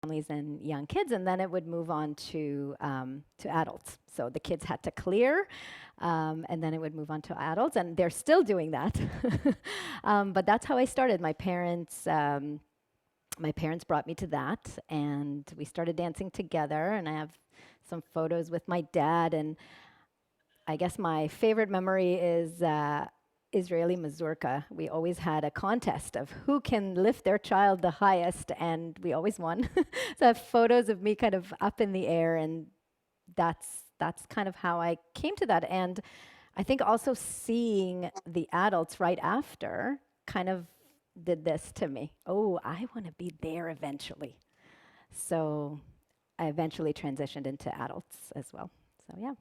families and young kids, and then it would move on to adults. So the kids had to clear, and then it would move on to adults, and they're still doing that. But that's how I started. My parents brought me to that, and we started dancing together. And I have some photos with my dad, and I guess my favorite memory is Israeli mazurka. We always had a contest of who can lift their child the highest, and we always won. So I have photos of me kind of up in the air, and that's kind of how I came to that. And I think also seeing the adults right after kind of did this to me. Oh, I want to be there eventually. So I eventually transitioned into adults as well. So yeah.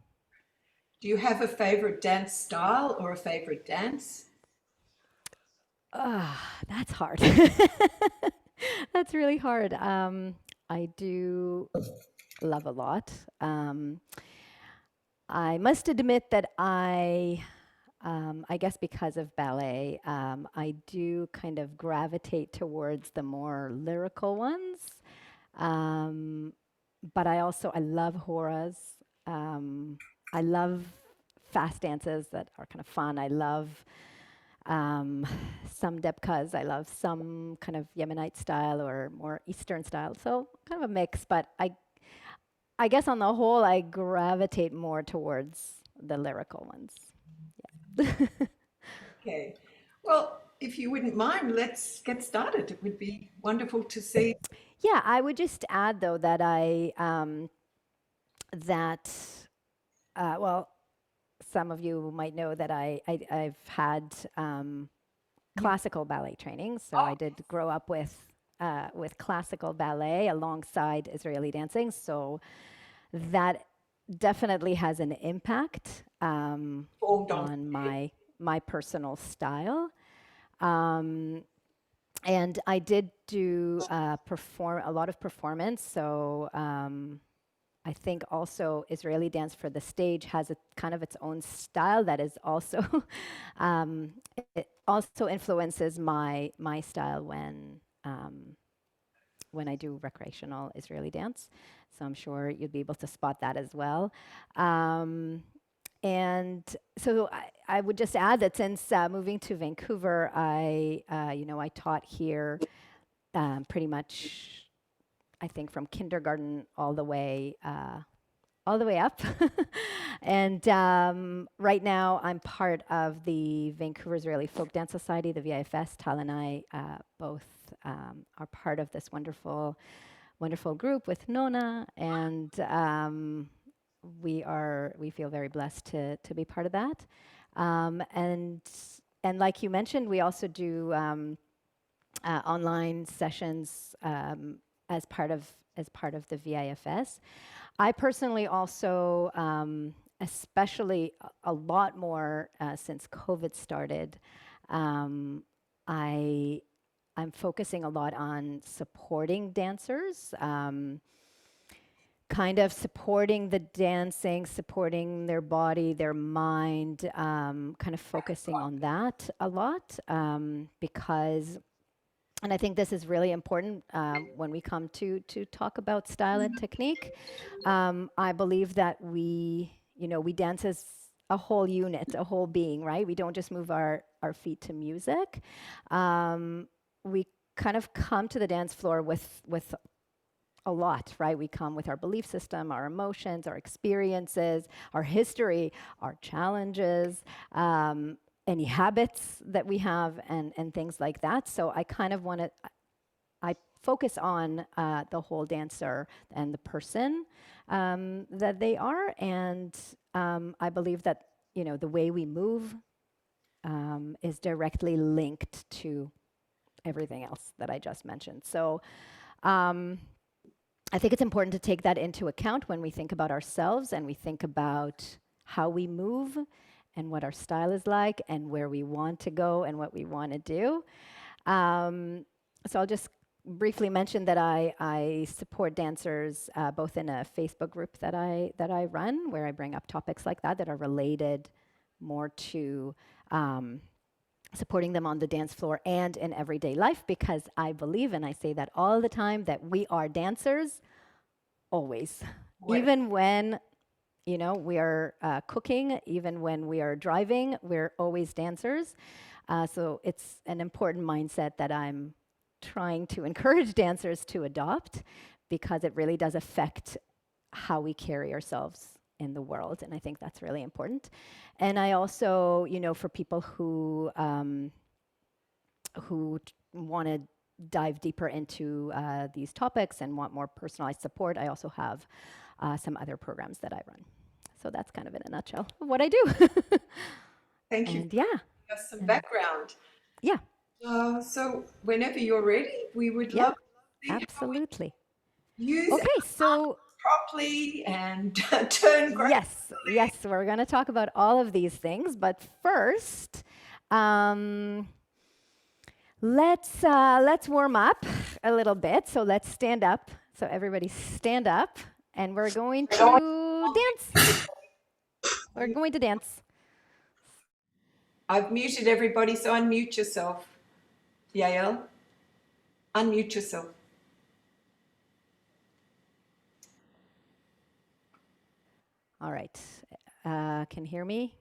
Do you have a favorite dance style or a favorite dance? That's hard. That's really hard. I do love a lot. I must admit that I guess because of ballet, I do kind of gravitate towards the more lyrical ones. Um, but I love horas. I love fast dances that are kind of fun. I love um, some debkas. I love some kind of Yemenite style or more Eastern style. So kind of a mix. But I guess on the whole, I gravitate more towards the lyrical ones. Yeah. Okay. Well, if you wouldn't mind, let's get started. It would be wonderful to see. Yeah, I would just add though that that well, some of you might know that I've had classical ballet training, so I did grow up with classical ballet alongside Israeli dancing. So that definitely has an impact Formed on. on my personal style. Um, and I did do perform a lot of performance. So I think also Israeli dance for the stage has a kind of its own style that is also um, it also influences my style when I do recreational Israeli dance. So I'm sure you'd be able to spot that as well. Um, and so I would just add that since moving to Vancouver, I taught here pretty much, I think, from kindergarten all the way up. And right now, I'm part of the Vancouver Israeli Folk Dance Society, the VIFS. Tal and I both are part of this wonderful group with Nona, and we feel very blessed to be part of that. And like you mentioned, we also do online sessions as part of the VIFS. I personally also, especially a lot more since COVID started, um, I I'm focusing a lot on supporting dancers, kind of supporting the dancing, supporting their body, their mind, kind of focusing on that a lot because and I think this is really important when we come to talk about style and technique. I believe that we dance as a whole unit, a whole being, right? We don't just move our feet to music. We kind of come to the dance floor with a lot, right? We come with our belief system, our emotions, our experiences, our history, our challenges, any habits that we have, and things like that. So I kind of want to, I focus on the whole dancer and the person that they are. And I believe that, the way we move is directly linked to everything else that I just mentioned. So, I think it's important to take that into account when we think about ourselves and we think about how we move and what our style is like and where we want to go and what we want to do. So I'll just briefly mention that I support dancers both in a Facebook group that I run, where I bring up topics like that are related more to supporting them on the dance floor and in everyday life, because I believe, and I say that all the time, that we are dancers always. What? Even when we are cooking, even when we are driving, we're always dancers. So it's an important mindset that I'm trying to encourage dancers to adopt, because it really does affect how we carry ourselves in the world. And I think that's really important. And I also, for people who want to dive deeper into these topics and want more personalized support, I also have some other programs that I run. So that's kind of in a nutshell of what I do. Thank you And for yeah, giving us some background. yeah, So whenever you're ready, we would yeah, love to see how we absolutely. use it Okay, so properly and turn great. yes, we're going to talk about all of these things, but first, um, let's warm up a little bit. So let's stand up. So everybody stand up, and we're going to dance. We're going to dance. I've muted everybody, so unmute yourself. Yael, unmute yourself. All right. Can you hear me?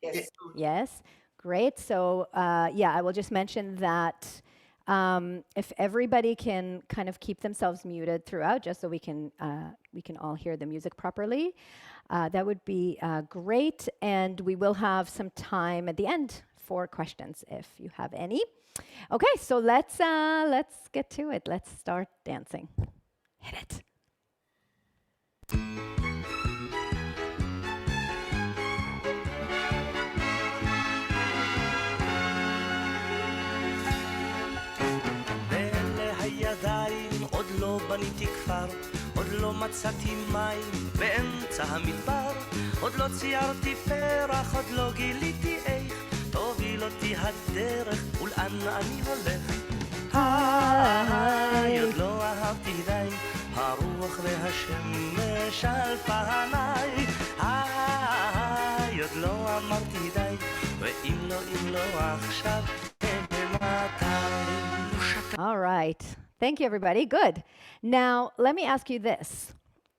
Yes. Yes. Great. So yeah, I will just mention that if everybody can kind of keep themselves muted throughout, just so we can all hear the music properly, that would be great. And we will have some time at the end for questions if you have any. Okay, so let's get to it. Let's start dancing. Hit it. עוד לא בניתי כפר, עוד לא מצאתי מים באמצע המדבר, עוד לא ציירתי פרח, עוד לא גיליתי איך תוביל אותי הדרך ולאן אני הולך. עוד לא אהבתי די, הרוח והשמש על פניי. עוד לא אמרתי די, ואם לא עכשיו, All right. Thank you, everybody. Good. Now, let me ask you this,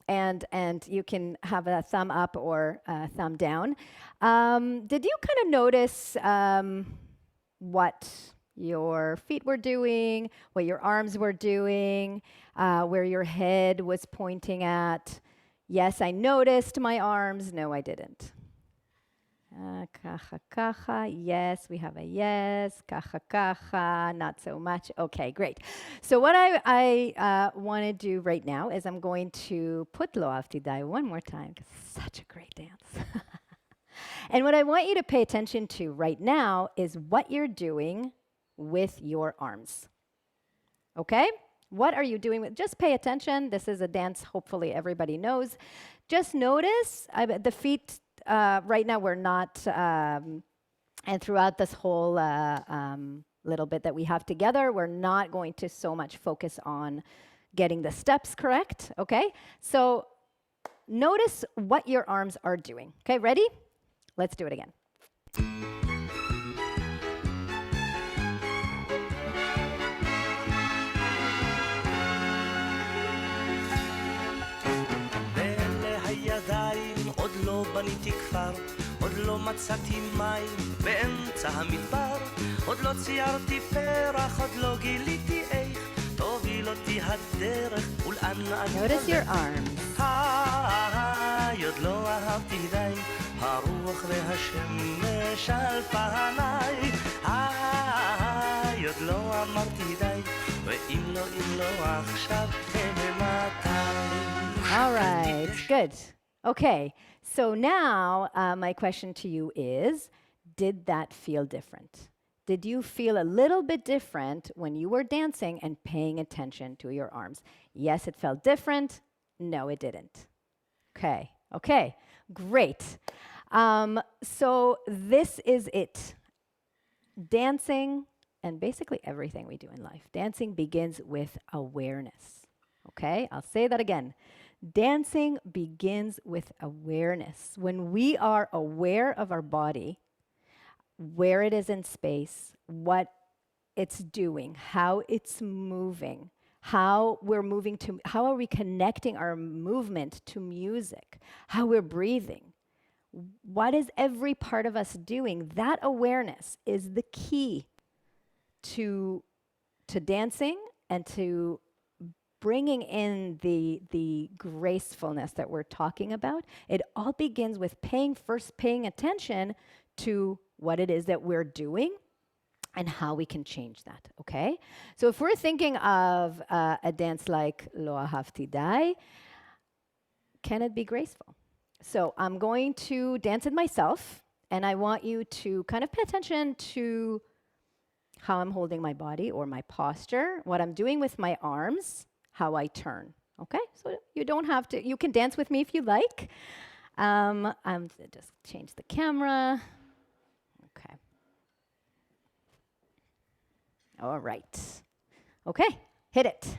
and you can have a thumb up or a thumb down. Did you kind of notice what your feet were doing, what your arms were doing, where your head was pointing at? Yes, I noticed my arms. No, I didn't. Kacha, kacha. Yes, we have a yes. Kacha, kacha. Not so much. Okay, great. So what I want to do right now is I'm going to put Lo Ahavti Dai one more time. Such a great dance. And what I want you to pay attention to right now is what you're doing with your arms. Okay? What are you doing with? Just pay attention. This is a dance hopefully everybody knows. Just notice the feet. Right now, we're not, and throughout this whole little bit that we have together, we're not going to so much focus on getting the steps correct, okay? So notice what your arms are doing. Okay, ready? Let's do it again. בניתי כפר, עוד לא מצאתי מים באמצע המדבר, עוד לא ציירתי פרח, עוד לא גיליתי איך תוביל אותי הדרך ולאן אני הולך. Notice your arms. עוד לא אהבתי די, הרוח והשמש על פניי. עוד לא אמרתי די, ואם לא עכשיו, מתי. All right, good. Okay, so now my question to you is, did that feel different? Did you feel a little bit different when you were dancing and paying attention to your arms? Yes, it felt different. No, it didn't. Okay, great. So this is it. Dancing, and basically everything we do in life, dancing begins with awareness. Okay, I'll say that again. Dancing begins with awareness. When we are aware of our body, where it is in space, what it's doing, how it's moving, how we're moving to, how are we connecting our movement to music, how we're breathing. What is every part of us doing? That awareness is the key to dancing and to bringing in the gracefulness that we're talking about. It all begins with paying attention to what it is that we're doing and how we can change that, okay? So if we're thinking of a dance like Lo Ahavti Dai, can it be graceful? So I'm going to dance it myself, and I want you to kind of pay attention to how I'm holding my body or my posture, what I'm doing with my arms, how I turn, okay? So you don't have to, you can dance with me if you like. I'm just change the camera. Okay. All right. Okay, hit it.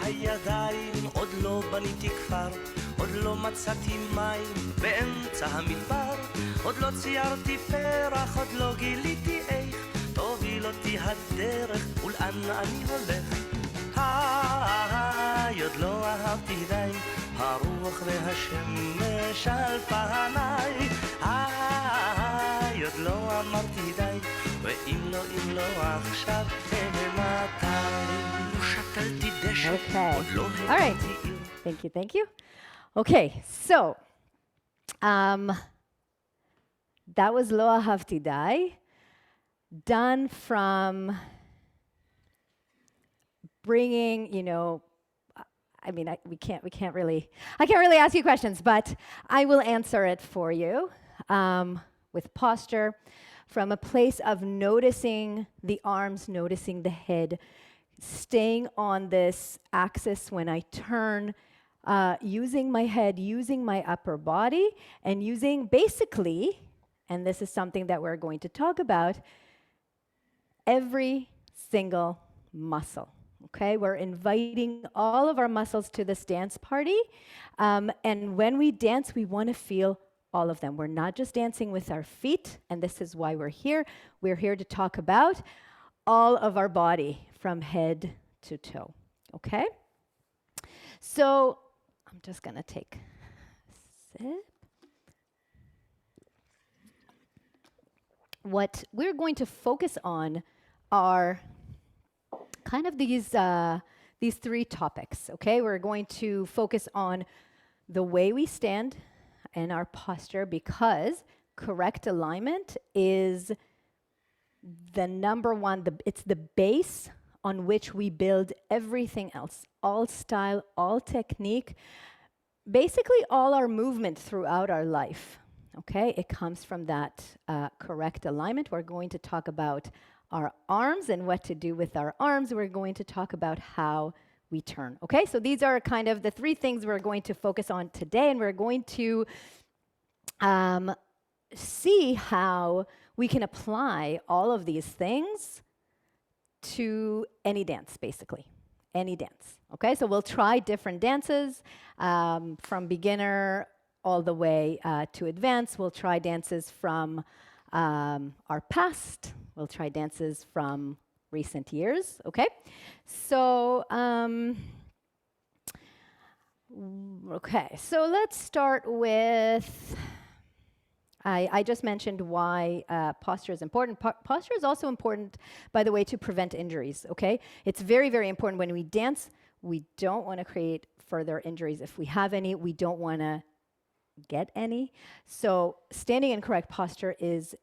הידיים עוד לא בניתי כפר, עוד לא מצאתי מים באמצע המדבר, עוד לא ציירתי פרח, עוד לא גיליתי איך תוביל אותי הדרך ולאן אני הולך. עוד לא אהבתי די, הרוח והשמש על פניי. עוד לא אמרתי די, ואם לא עכשיו מתי. Okay. All right. Thank you. Okay, so that was Lo Ahavti Dai, done from bringing, you know, I mean, I can't really ask you questions, but I will answer it for you with posture, from a place of noticing the arms, noticing the head, staying on this axis when I turn, using my head, using my upper body, and using basically, and this is something that we're going to talk about, every single muscle. Okay, we're inviting all of our muscles to this dance party, and when we dance, we want to feel all of them. We're not just dancing with our feet, and this is why we're here. We're here to talk about all of our body from head to toe, okay? So I'm just gonna take a sip. What we're going to focus on are kind of these three topics, okay? We're going to focus on the way we stand and our posture, because correct alignment is the number one, it's the base on which we build everything else, all style, all technique, basically all our movement throughout our life, okay? It comes from that correct alignment. We're going to talk about our arms and what to do with our arms. We're going to talk about how we turn, okay? So these are kind of the three things we're going to focus on today, and we're going to see how we can apply all of these things to any dance, basically, any dance, okay? So we'll try different dances from beginner all the way to advanced. We'll try dances from our past. We'll try dances from recent years, okay? So, okay, so let's start with, I just mentioned why posture is important. Posture is also important, by the way, to prevent injuries, okay? It's very, very important when we dance. We don't want to create further injuries. If we have any, we don't want to get any. So standing in correct posture is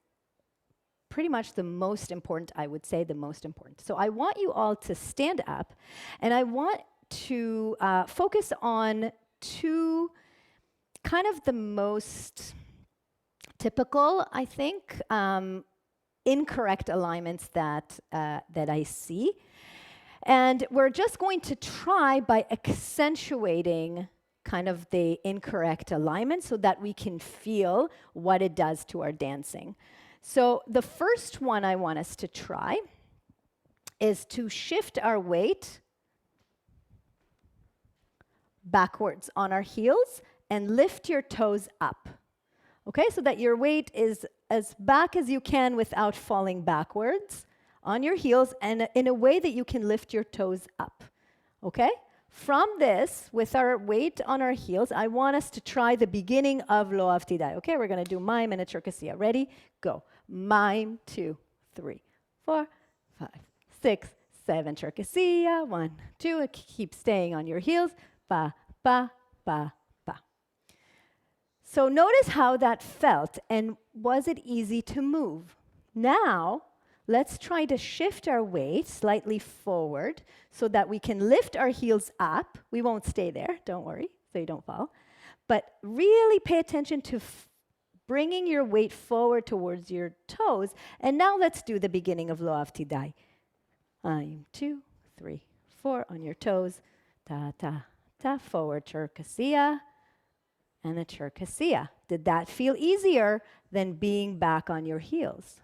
pretty much the most important, I would say the most important. So I want you all to stand up, and I want to focus on two kind of the most typical, I think, incorrect alignments that I see. And we're just going to try by accentuating kind of the incorrect alignment so that we can feel what it does to our dancing. So the first one I want us to try is to shift our weight backwards on our heels and lift your toes up. Okay, so that your weight is as back as you can without falling backwards on your heels and in a way that you can lift your toes up. Okay? From this, with our weight on our heels, I want us to try the beginning of Lo Ahavti Dai. Okay, we're going to do mime and a cherkassia. Ready? Go. Mime, 2, 3, 4, 5, 6, 7. Cherkassia. 1, 2. Keep staying on your heels. Ba, ba, ba, ba. So notice how that felt, and was it easy to move? Now, let's try to shift our weight slightly forward so that we can lift our heels up. We won't stay there, don't worry, so you don't fall. But really pay attention to bringing your weight forward towards your toes. And now let's do the beginning of Lo Ahavti Dai. 1, 2, 3, 4 on your toes. Ta, ta, ta, forward cherkassia. And a cherkassia. Did that feel easier than being back on your heels?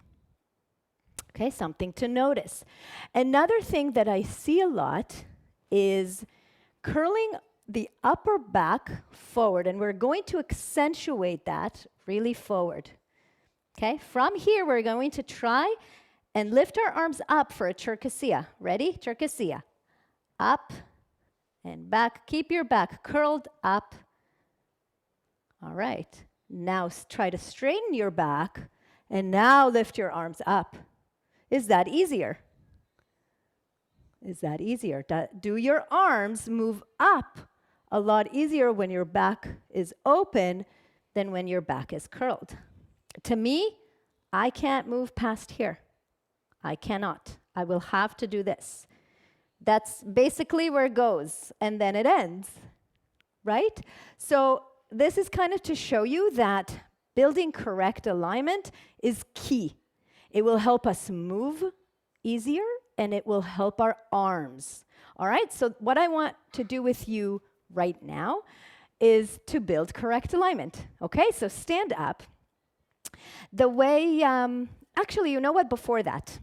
Okay, something to notice. Another thing that I see a lot is curling the upper back forward, and we're going to accentuate that really forward. Okay, from here we're going to try and lift our arms up for a cherkassia. Ready? Cherkassia. Up and back. Keep your back curled up. All right, now try to straighten your back, and now lift your arms up. Is that easier? Is that easier? Do your arms move up a lot easier when your back is open than when your back is curled? To me, I can't move past here. I cannot. I will have to do this. That's basically where it goes, and then it ends, right? So this is kind of to show you that building correct alignment is key. It will help us move easier, and it will help our arms. All right, so what I want to do with you right now is to build correct alignment. Okay, so stand up. The way, actually, you know what, before that,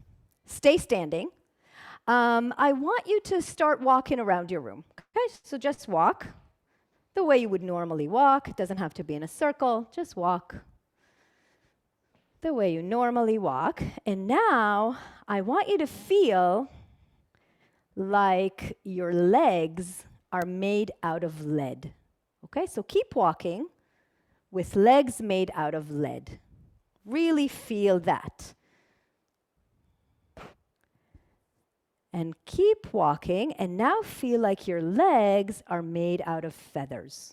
stay standing. I want you to start walking around your room. Okay, so just walk the way you would normally walk. It doesn't have to be in a circle, just walk the way you normally walk. And now I want you to feel like your legs are made out of lead. Okay, so keep walking with legs made out of lead. Really feel that. And keep walking, and now feel like your legs are made out of feathers.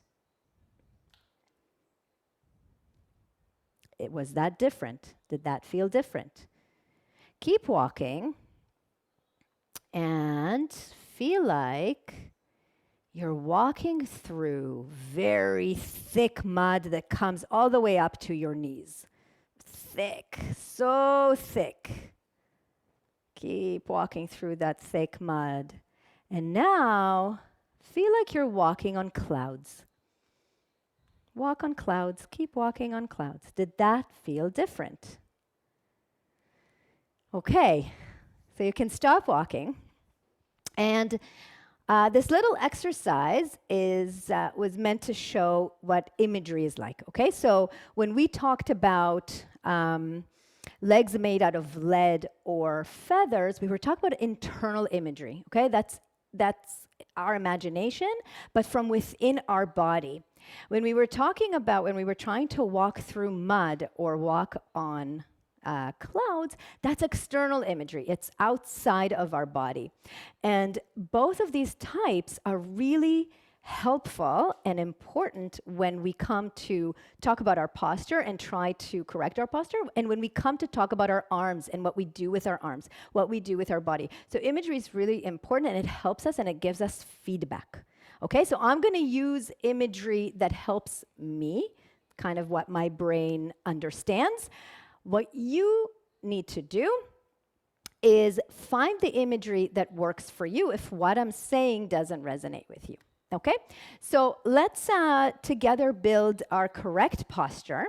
Was that different? Did that feel different? Keep walking, and feel like you're walking through very thick mud that comes all the way up to your knees. Thick, so thick. Keep walking through that thick mud. And now, feel like you're walking on clouds. Walk on clouds. Keep walking on clouds. Did that feel different? Okay, so you can stop walking. And this little exercise was meant to show what imagery is like. Okay, so when we talked about legs made out of lead or feathers, we were talking about internal imagery, okay? That's our imagination, but from within our body. When we were trying to walk through mud or walk on clouds, that's external imagery. It's outside of our body. And both of these types are really helpful and important when we come to talk about our posture and try to correct our posture, and when we come to talk about our arms and what we do with our arms, what we do with our body. So imagery is really important, and it helps us and it gives us feedback. Okay, so I'm going to use imagery that helps me, kind of what my brain understands. What you need to do is find the imagery that works for you if what I'm saying doesn't resonate with you. Okay, so let's together build our correct posture.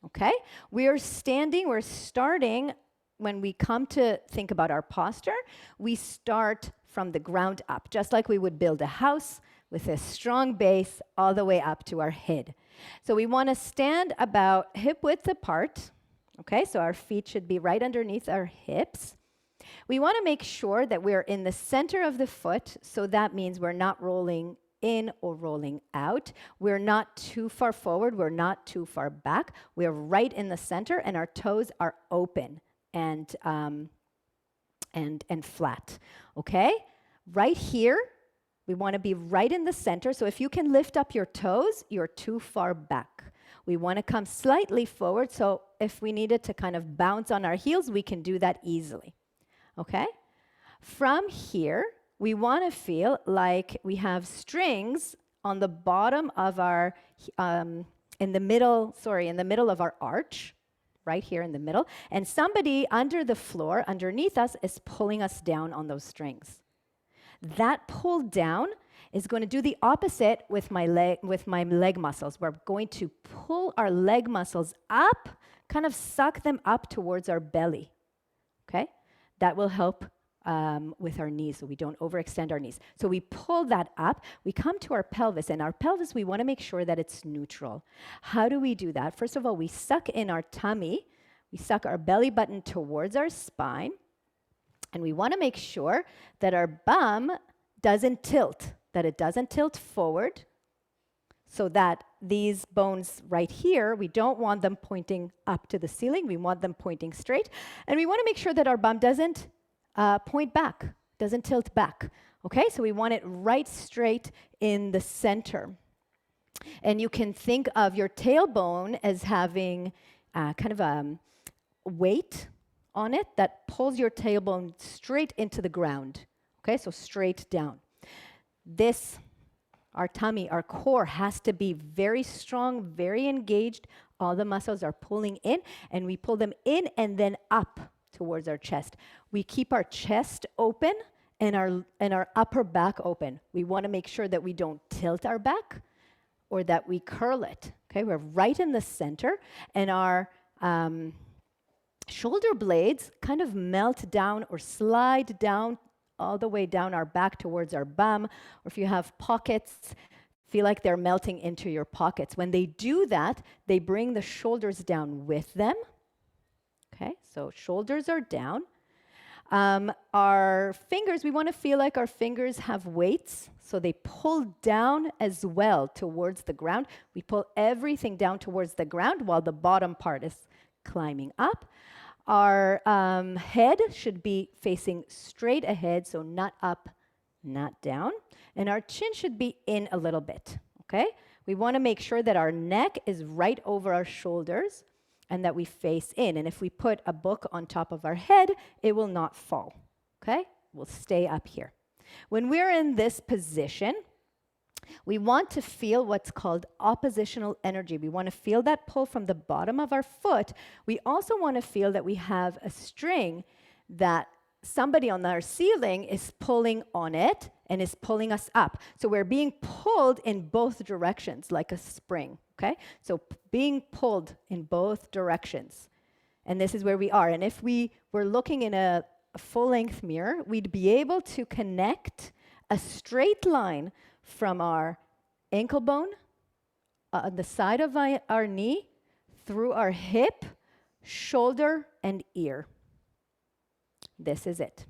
Okay, we're starting when we come to think about our posture, we start from the ground up, just like we would build a house with a strong base all the way up to our head. So we want to stand about hip width apart. Okay, so our feet should be right underneath our hips. We want to make sure that we're in the center of the foot, so that means we're not rolling in or rolling out. We're not too far forward, we're not too far back. We're right in the center, and our toes are open and flat. Okay? Right here, we want to be right in the center. So if you can lift up your toes, you're too far back. We want to come slightly forward, so if we needed to kind of bounce on our heels, we can do that easily. Okay? From here, we want to feel like we have strings on the bottom of our, in the middle of our arch, right here in the middle, and somebody under the floor, underneath us, is pulling us down on those strings. That pull down is going to do the opposite with my leg muscles. We're going to pull our leg muscles up, kind of suck them up towards our belly. Okay? That will help with our knees, so we don't overextend our knees. So we pull that up, we come to our pelvis, and our pelvis, we want to make sure that it's neutral. How do we do that? First of all, we suck in our tummy, we suck our belly button towards our spine, and we want to make sure that our bum doesn't tilt, that it doesn't tilt forward, so that these bones right here, we don't want them pointing up to the ceiling, we want them pointing straight, and we want to make sure that our bum doesn't point back, doesn't tilt back. Okay, so we want it right straight in the center. And you can think of your tailbone as having kind of a weight on it that pulls your tailbone straight into the ground. Okay, so straight down. Our tummy, our core has to be very strong, very engaged. All the muscles are pulling in, and we pull them in and then up towards our chest. We keep our chest open and our upper back open. We want to make sure that we don't tilt our back or that we curl it. Okay, we're right in the center, and our shoulder blades kind of melt down or slide down all the way down our back towards our bum, or if you have pockets, feel like they're melting into your pockets. When they do that, they bring the shoulders down with them. Okay, so shoulders are down. Our fingers, we want to feel like our fingers have weights, so they pull down as well towards the ground. We pull everything down towards the ground while the bottom part is climbing up. Our head should be facing straight ahead, so not up, not down. And our chin should be in a little bit, okay? We want to make sure that our neck is right over our shoulders and that we face in. And if we put a book on top of our head, it will not fall, okay? We'll stay up here. When we're in this position, we want to feel what's called oppositional energy. We want to feel that pull from the bottom of our foot. We also want to feel that we have a string that somebody on our ceiling is pulling on it and is pulling us up. So we're being pulled in both directions like a spring, okay? So being pulled in both directions. And this is where we are. And if we were looking in a full-length mirror, we'd be able to connect a straight line from our ankle bone, on the side of our knee, through our hip, shoulder, and ear. This is it.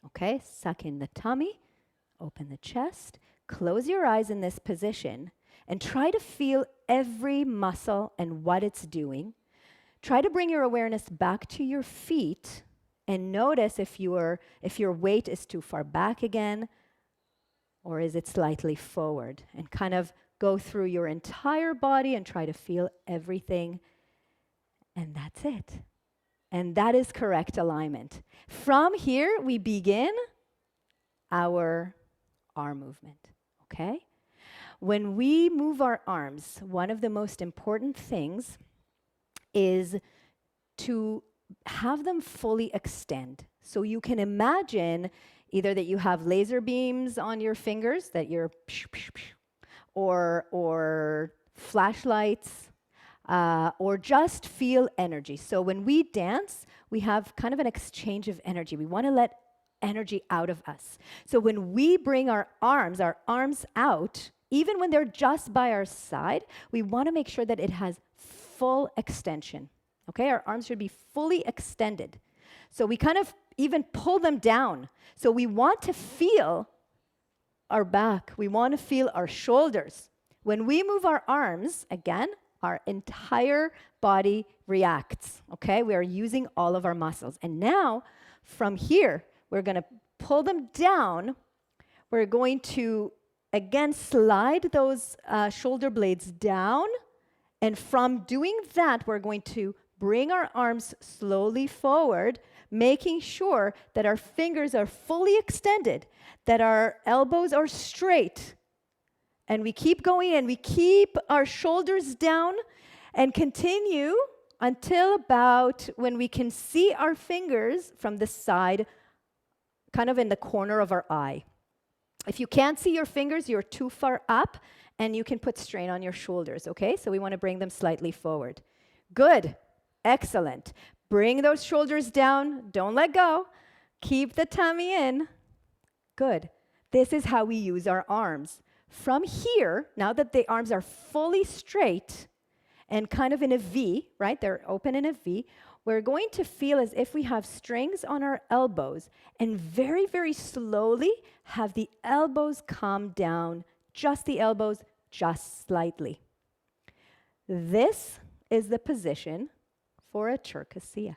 Okay, suck in the tummy, open the chest, close your eyes in this position, and try to feel every muscle and what it's doing. Try to bring your awareness back to your feet and notice if your weight is too far back again, or is it slightly forward? And kind of go through your entire body and try to feel everything. And that's it. And that is correct alignment. From here, we begin our arm movement, okay? When we move our arms, one of the most important things is to have them fully extend. So you can imagine either that you have laser beams on your fingers that you're or flashlights, or just feel energy. So when we dance, we have kind of an exchange of energy. We want to let energy out of us. So when we bring our arms out, even when they're just by our side, we want to make sure that it has full extension. Okay, our arms should be fully extended. So we kind of even pull them down. So we want to feel our back. We want to feel our shoulders. When we move our arms, again, our entire body reacts. Okay, we are using all of our muscles. And now, from here, we're going to pull them down. We're going to, again, slide those shoulder blades down. And from doing that, we're going to bring our arms slowly forward, making sure that our fingers are fully extended, that our elbows are straight. And we keep going and we keep our shoulders down and continue until about when we can see our fingers from the side, kind of in the corner of our eye. If you can't see your fingers, you're too far up and you can put strain on your shoulders, okay? So we want to bring them slightly forward. Good. Excellent. Bring those shoulders down. Don't let go. Keep the tummy in. Good. This is how we use our arms. From here, now that the arms are fully straight and kind of in a V, right? They're open in a V. We're going to feel as if we have strings on our elbows and very, very slowly have the elbows come down, just the elbows, just slightly. This is the position for a cherkassia.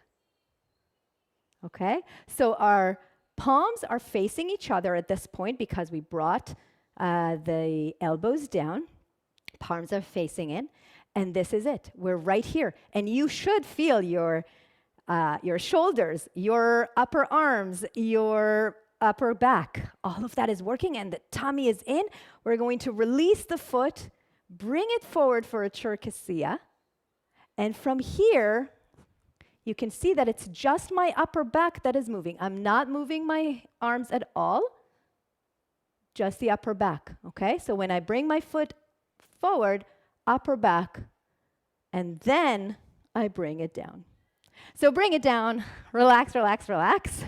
Okay? So our palms are facing each other at this point because we brought the elbows down. Palms are facing in. And this is it. We're right here. And you should feel your shoulders, your upper arms, your upper back. All of that is working and the tummy is in. We're going to release the foot, bring it forward for a cherkassia. And from here, you can see that it's just my upper back that is moving. I'm not moving my arms at all, just the upper back, okay? So when I bring my foot forward, upper back, and then I bring it down. So bring it down, relax, relax, relax.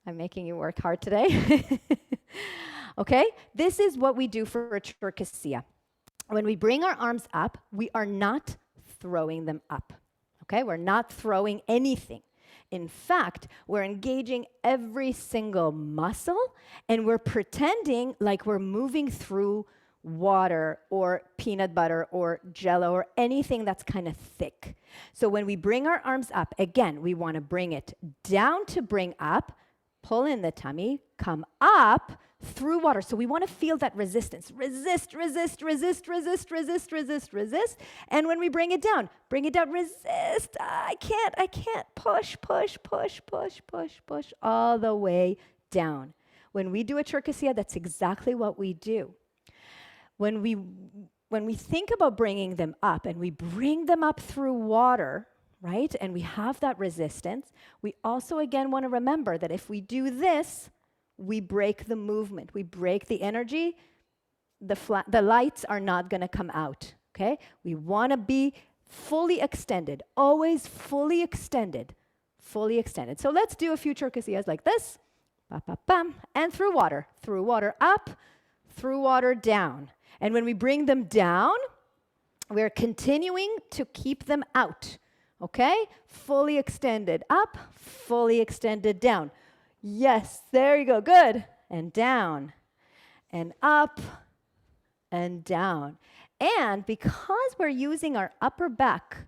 I'm making you work hard today. Okay? This is what we do for a cherkassia. When we bring our arms up, we are not throwing them up. Okay? We're not throwing anything. In fact, we're engaging every single muscle and we're pretending like we're moving through water or peanut butter or jello or anything that's kind of thick. So when we bring our arms up, again, we want to bring it down to bring up, pull in the tummy, come up through water. So we want to feel that resistance. Resist, resist, resist, resist, resist, resist, resist. And when we bring it down, resist. I can't. Push, push, push, push, push, push, all the way down. When we do a cherkassia, that's exactly what we do. When we think about bringing them up and we bring them up through water, right, and we have that resistance, we also again want to remember that if we do this, we break the movement, we break the energy, the lights are not going to come out, okay? We want to be fully extended, always fully extended, fully extended. So let's do a few cherkassias like this, and through water up, through water down. And when we bring them down, we're continuing to keep them out, okay? Fully extended up, fully extended down. Yes, there you go, good. And down, and up, and down. And because we're using our upper back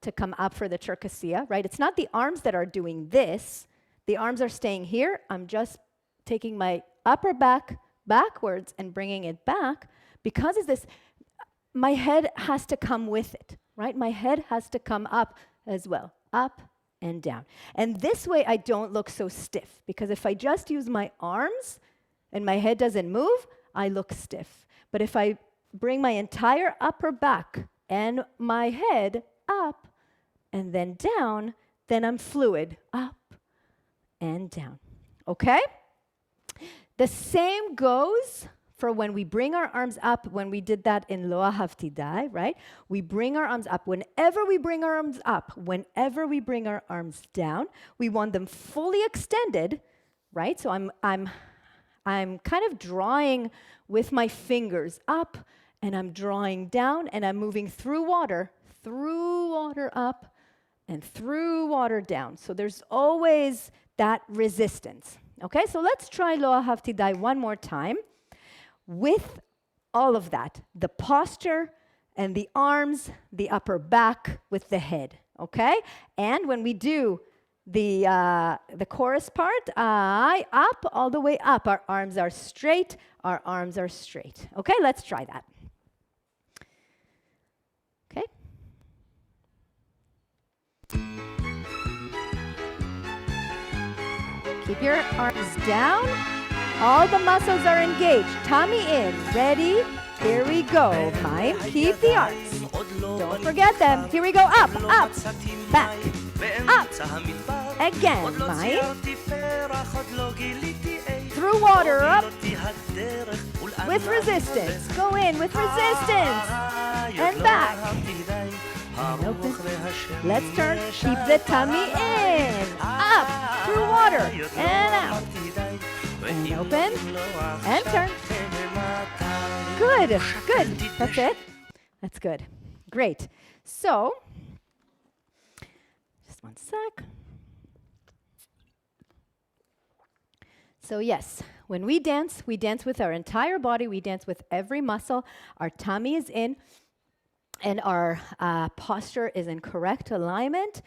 to come up for the cherkassia, right? It's not the arms that are doing this. The arms are staying here. I'm just taking my upper back backwards and bringing it back. Because of this, my head has to come with it, right? My head has to come up as well, up and down. And this way I don't look so stiff, because if I just use my arms and my head doesn't move, I look stiff. But if I bring my entire upper back and my head up and then down, then I'm fluid, up and down, okay? The same goes for when we bring our arms up, when we did that in Lo Ahavti Dai, right? We bring our arms up. Whenever we bring our arms up, whenever we bring our arms down, we want them fully extended, right? So I'm kind of drawing with my fingers up, and I'm drawing down, and I'm moving through water up, and through water down. So there's always that resistance. Okay, so let's try Lo Ahavti Dai one more time with all of that, the posture and the arms, the upper back with the head, okay? And when we do the chorus part, up, all the way up, our arms are straight, Okay, let's try that. Okay. Keep your arms down. All the muscles are engaged. Tummy in. Ready? Here we go. Mime. Keep the arms. Don't forget them. Here we go. Up, back, up. Again. Mime. Through water. Up. With resistance. Go in with resistance. And back. And open. Let's turn. Keep the tummy in. Up. Through water. And out. And open. And turn. Good. That's it. That's good. Great. So, just one sec. So yes, when we dance with our entire body. We dance with every muscle. Our tummy is in, and our posture is in correct alignment.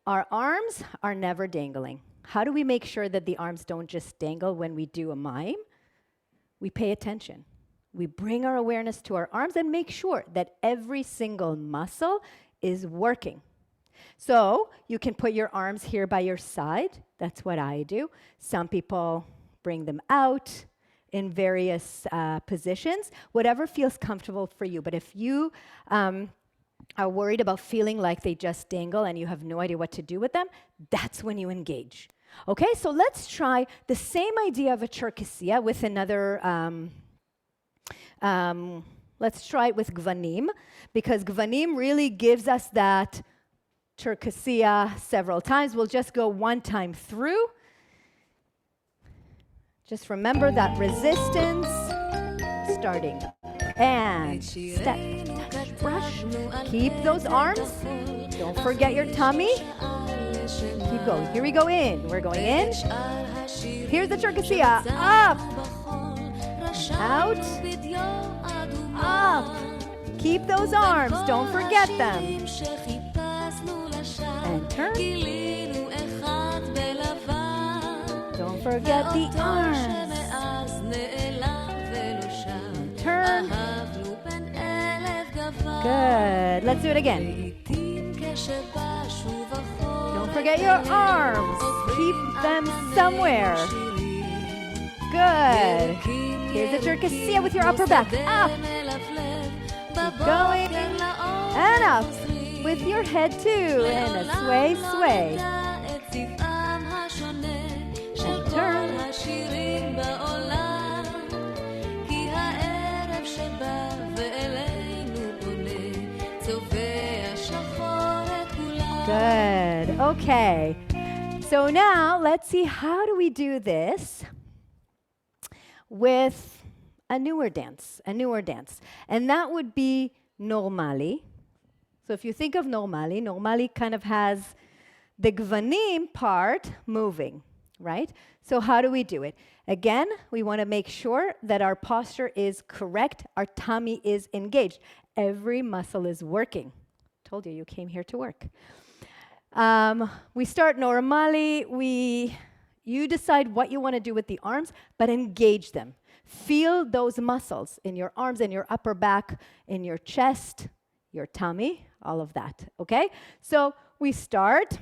Our arms are never dangling. How do we make sure that the arms don't just dangle when we do a mime? We pay attention. We bring our awareness to our arms and make sure that every single muscle is working. So you can put your arms here by your side. That's what I do. Some people bring them out in various positions, whatever feels comfortable for you. But if you are worried about feeling like they just dangle and you have no idea what to do with them, that's when you engage. Okay, so let's try the same idea of a cherkessia with another, let's try it with gvanim, because gvanim really gives us that cherkessia several times. We'll just go one time through. Just remember that resistance, starting. And step, touch, brush. Keep those arms. Don't forget your tummy. Keep going. Here we go in. We're going in. Here's the cherkessia. Up. Out. Up. Keep those arms. Don't forget them. And turn. Don't forget the arms. And turn. Good. Let's do it again. Don't forget your arms. Keep them somewhere. Good. Here's the cherkessia with your upper back. Up. Keep going. And up. With your head too. And a sway, sway. And turn. Good. Okay. So now let's see, how do we do this with a newer dance? And that would be Normali. So if you think of Normali, Normali kind of has the gvanim part moving, right? So how do we do it? Again, we want to make sure that our posture is correct, our tummy is engaged. Every muscle is working. Told you came here to work. We start Normali. You decide what you want to do with the arms, but engage them. Feel those muscles in your arms, in your upper back, in your chest, your tummy, all of that, okay? So we start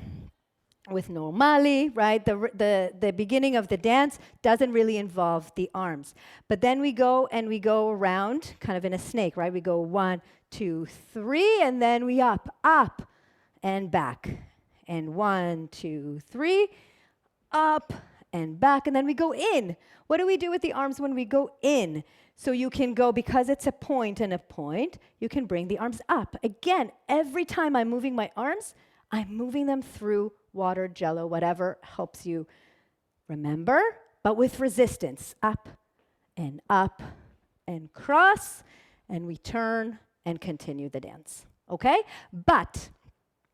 with Normali, right? The beginning of the dance doesn't really involve the arms. But then we go around, kind of in a snake, right? We go 1, 2, 3, and then we up, and back. And 1, 2, 3, up and back, and then we go in. What do we do with the arms when we go in? So you can go, because it's a point and a point, you can bring the arms up. Again, every time I'm moving my arms, I'm moving them through water, jello, whatever helps you remember, but with resistance. Up and cross, and we turn and continue the dance. Okay? But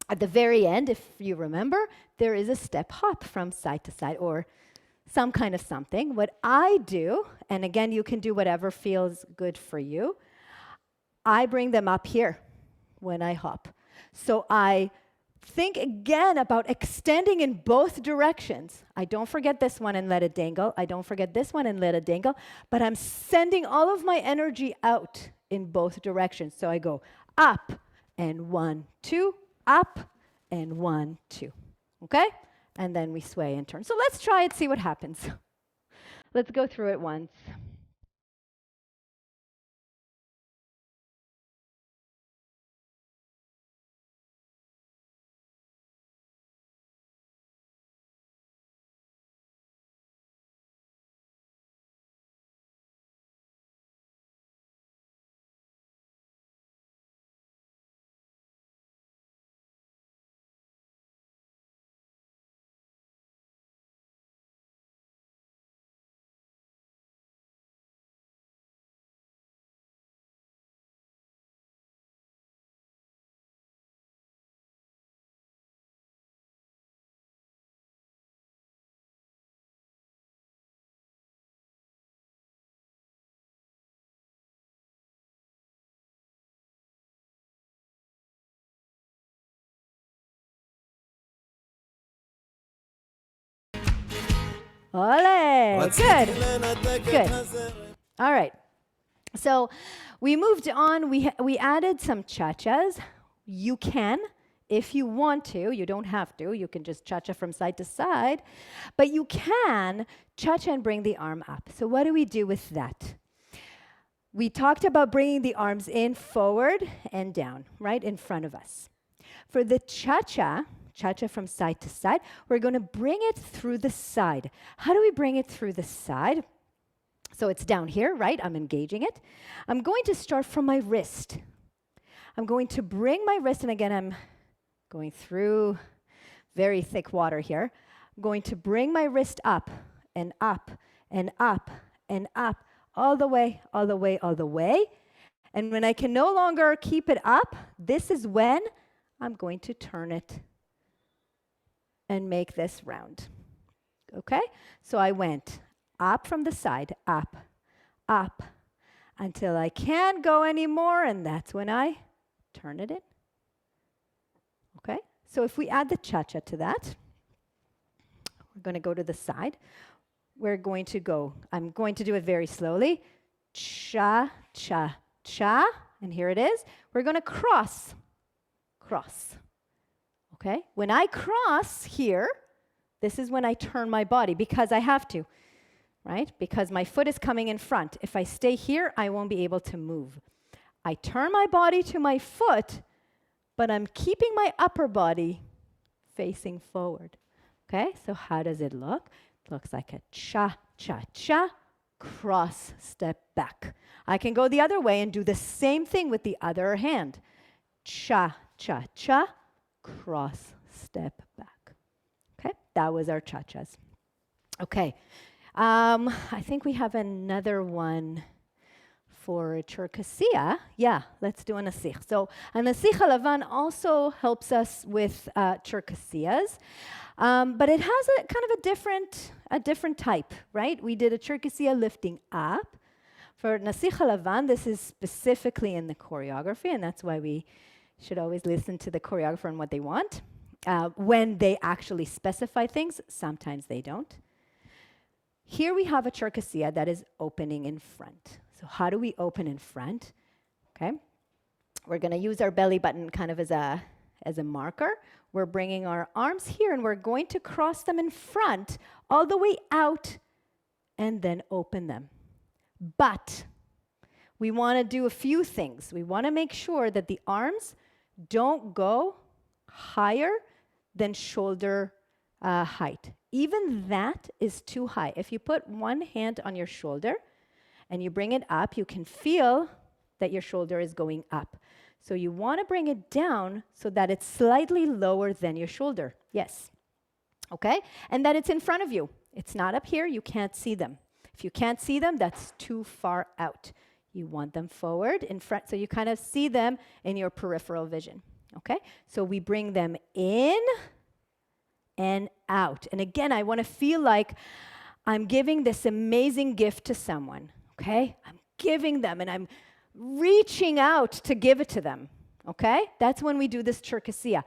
at the very end, if you remember, there is a step hop from side to side, or some kind of something. What I do, and again, you can do whatever feels good for you, I bring them up here when I hop. So I think again about extending in both directions. I don't forget this one and let it dangle. I don't forget this one and let it dangle. But I'm sending all of my energy out in both directions. So I go up and 1, 2, up and 1, 2. Okay? And then we sway and turn. So let's try it, see what happens. Let's go through it once. Ole! Good. Good. All right. So we moved on. We added some cha-chas. You can, if you want to. You don't have to. You can just cha-cha from side to side. But you can cha-cha and bring the arm up. So what do we do with that? We talked about bringing the arms in, forward, and down, right in front of us. For the cha-cha from side to side, we're going to bring it through the side. How do we bring it through the side? So it's down here, right? I'm engaging it. I'm going to start from my wrist. I'm going to bring my wrist, and again, I'm going through very thick water here. I'm going to bring my wrist up and up and up and up, all the way, all the way, all the way. And when I can no longer keep it up, this is when I'm going to turn it and make this round. Okay? So I went up from the side, up, until I can't go anymore, and that's when I turn it in. Okay? So if we add the cha-cha to that, we're going to go to the side. We're going to go, I'm going to do it very slowly. Cha, cha, cha, and here it is. We're going to cross. Okay? When I cross here, this is when I turn my body, because I have to, right? Because my foot is coming in front. If I stay here, I won't be able to move. I turn my body to my foot, but I'm keeping my upper body facing forward. Okay? So how does it look? It looks like a cha, cha, cha, cross, step back. I can go the other way and do the same thing with the other hand. Cha, cha, cha, cross, step back. Okay, that was our cha-chas. Okay, I think we have another one for Cherkassia. Yeah, let's do a nasich. So a nasich halavan also helps us with Cherkassias, but it has a kind of a different type, right? We did a Cherkassia lifting up. For nasich halavan, this is specifically in the choreography, and that's why we should always listen to the choreographer and what they want. When they actually specify things, sometimes they don't. Here we have a Cherkassia that is opening in front. So how do we open in front? Okay, we're going to use our belly button kind of as a marker. We're bringing our arms here, and we're going to cross them in front all the way out and then open them. But we want to do a few things. We want to make sure that the arms don't go higher than shoulder height. Even that is too high. If you put one hand on your shoulder and you bring it up, you can feel that your shoulder is going up. So you want to bring it down so that it's slightly lower than your shoulder. Yes. Okay? And that it's in front of you. It's not up here. You can't see them. If you can't see them, that's too far out. You want them forward in front so you kind of see them in your peripheral vision. Okay? So we bring them in and out. And again, I want to feel like I'm giving this amazing gift to someone. Okay? I'm giving them and I'm reaching out to give it to them. Okay? That's when we do this cherkasiya.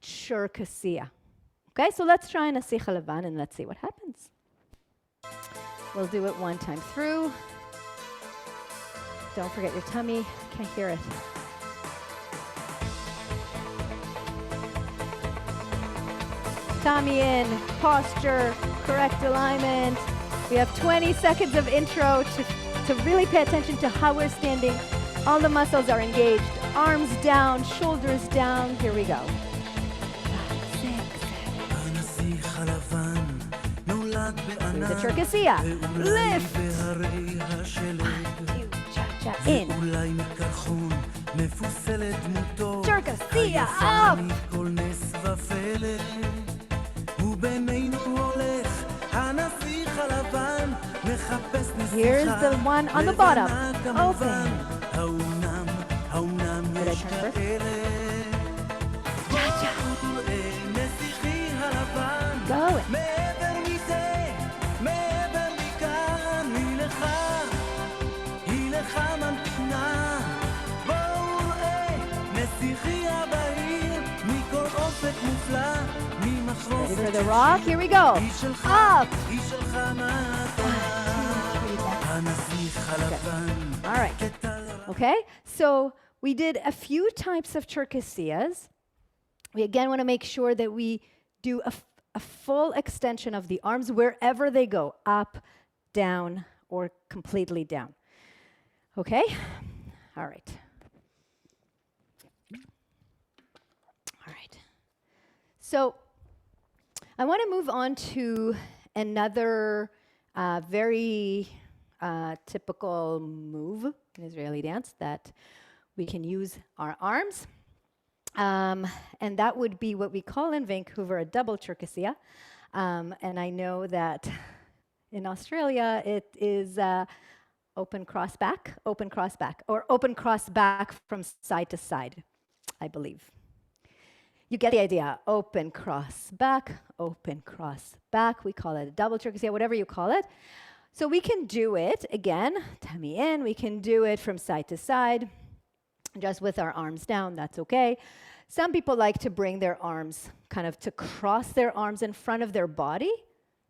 Cherkasiya. Okay? So let's try Nasicha Levan and let's see what happens. We'll do it one time through. Don't forget your tummy. Can't hear it. Tummy in, posture, correct alignment. We have 20 seconds of intro to really pay attention to how we're standing. All the muscles are engaged. Arms down, shoulders down. Here we go. 5, 6, 7. Do the cherkasiya. Lift. 1, 2, cha-cha. In. Cherkasiya. Up. Here's the one on the bottom. Open. Did I turn first? Cha-cha. Go it. Ready for the rock? Here we go. Up. Okay. All right. Okay. So we did a few types of cherkasiyas. We again want to make sure that we do a full extension of the arms wherever they go, up, down, or completely down. Okay? All right. All right. So I want to move on to another very typical move in Israeli dance that we can use our arms. And that would be what we call in Vancouver a double cherkasiya. And I know that in Australia it is open cross back, or open cross back from side to side, I believe. You get the idea. Open cross back. We call it a double cherkasiya, whatever you call it. So we can do it, again, tummy in. We can do it from side to side, just with our arms down. That's okay. Some people like to bring their arms, kind of to cross their arms in front of their body.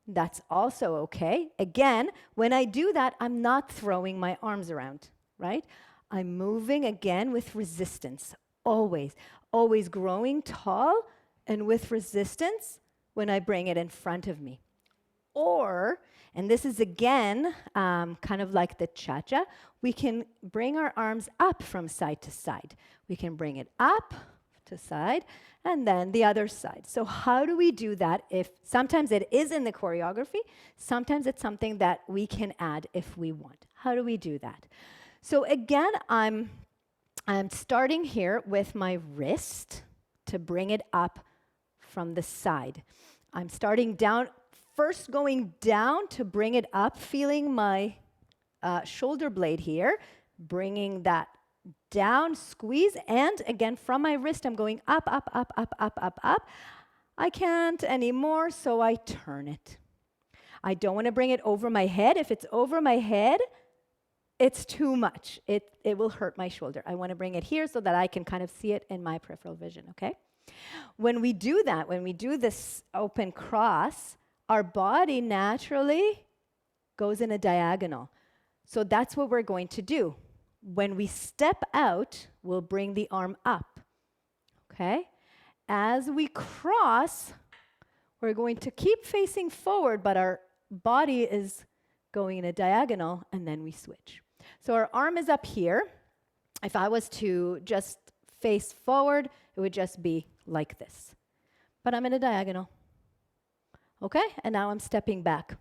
That's also okay. Again, when I do that, I'm not throwing my arms around, right? I'm moving again with resistance, always. Always growing tall and with resistance when I bring it in front of me. Or, and this is again kind of like the cha-cha, we can bring our arms up from side to side. We can bring it up to side and then the other side. So how do we do that? If sometimes it is in the choreography, sometimes it's something that we can add if we want. How do we do that? So again, I'm starting here with my wrist to bring it up from the side. I'm starting down, first going down to bring it up, feeling my shoulder blade here, bringing that down, squeeze, and again, from my wrist, I'm going up, up, up, up, up, up, up. I can't anymore, so I turn it. I don't want to bring it over my head. If it's over my head, it's too much. It will hurt my shoulder. I want to bring it here so that I can kind of see it in my peripheral vision, okay? When we do that, when we do this open cross, our body naturally goes in a diagonal. So that's what we're going to do. When we step out, we'll bring the arm up, okay? As we cross, we're going to keep facing forward, but our body is going in a diagonal, and then we switch. So our arm is up here. If I was to just face forward, it would just be like this. But I'm in a diagonal. Okay? And now I'm stepping back.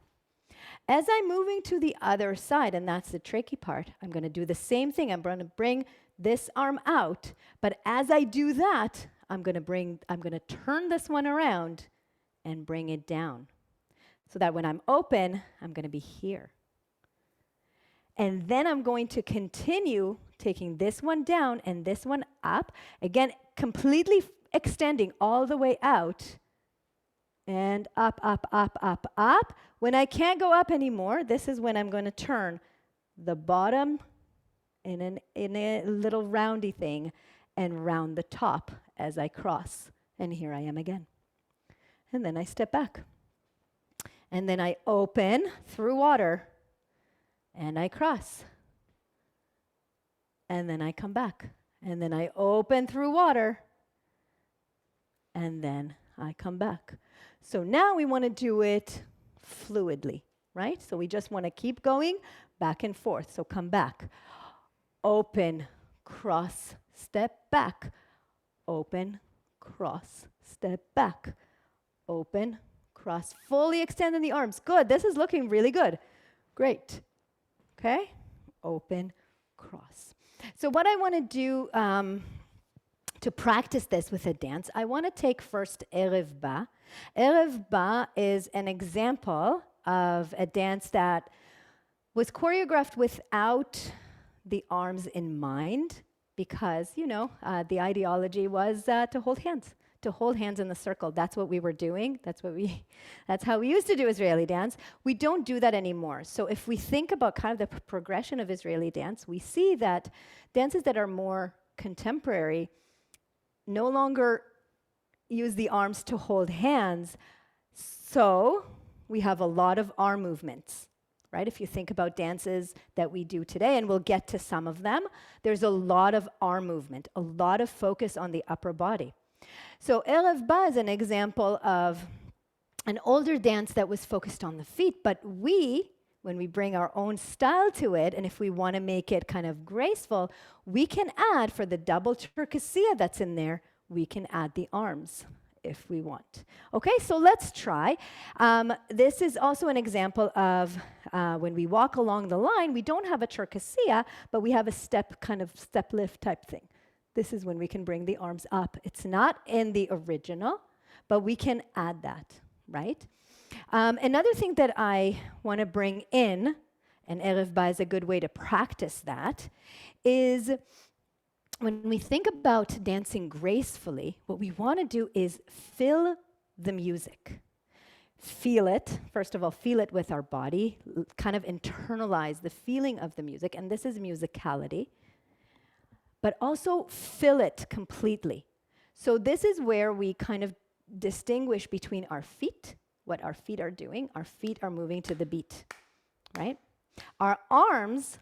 As I'm moving to the other side, and that's the tricky part, I'm going to do the same thing. I'm going to bring this arm out, but as I do that, I'm going to turn this one around and bring it down. So that when I'm open, I'm going to be here. And then I'm going to continue taking this one down and this one up. Again, completely extending all the way out. And up, up, up, up, up. When I can't go up anymore, this is when I'm going to turn the bottom in a little roundy thing and round the top as I cross. And here I am again. And then I step back. And then I open through water. And I cross. And then I come back. And then I open through water. And then I come back. So now we want to do it fluidly, right? So we just want to keep going back and forth. So come back. Open, cross, step back. Open, cross, step back. Open, cross. Fully extending the arms. Good. This is looking really good. Great. Okay? Open, cross. So what I want to do to practice this with a dance, I want to take first Erev Ba. Erev Ba is an example of a dance that was choreographed without the arms in mind because, the ideology was to hold hands in the circle. That's what we were doing. That's how we used to do Israeli dance. We don't do that anymore. So if we think about kind of the progression of Israeli dance, we see that dances that are more contemporary no longer use the arms to hold hands. So we have a lot of arm movements, right? If you think about dances that we do today, and we'll get to some of them, there's a lot of arm movement, a lot of focus on the upper body. So Erev Ba is an example of an older dance that was focused on the feet, but when we bring our own style to it, and if we want to make it kind of graceful, we can add, for the double trichisia that's in there, we can add the arms if we want. Okay, so let's try. This is also an example of when we walk along the line, we don't have a trichisia, but we have a step lift type thing. This is when we can bring the arms up. It's not in the original, but we can add that, right? Another thing that I want to bring in, and Erev Ba is a good way to practice that, is when we think about dancing gracefully, what we want to do is feel the music. Feel it, first of all, feel it with our body, kind of internalize the feeling of the music, and this is musicality. But also fill it completely. So this is where we kind of distinguish between our feet, what our feet are doing. Our feet are moving to the beat, right? Our arms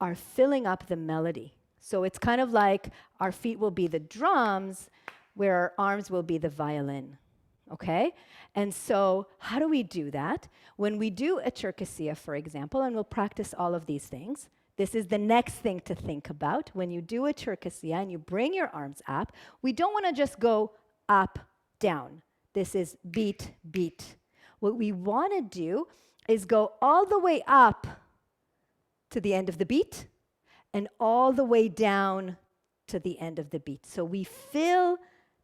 are filling up the melody. So it's kind of like our feet will be the drums, where our arms will be the violin, okay? And so how do we do that? When we do a trichisia, for example, and we'll practice all of these things, this is the next thing to think about. When you do a trichisia and you bring your arms up, we don't want to just go up, down. This is beat, beat. What we want to do is go all the way up to the end of the beat and all the way down to the end of the beat. So we fill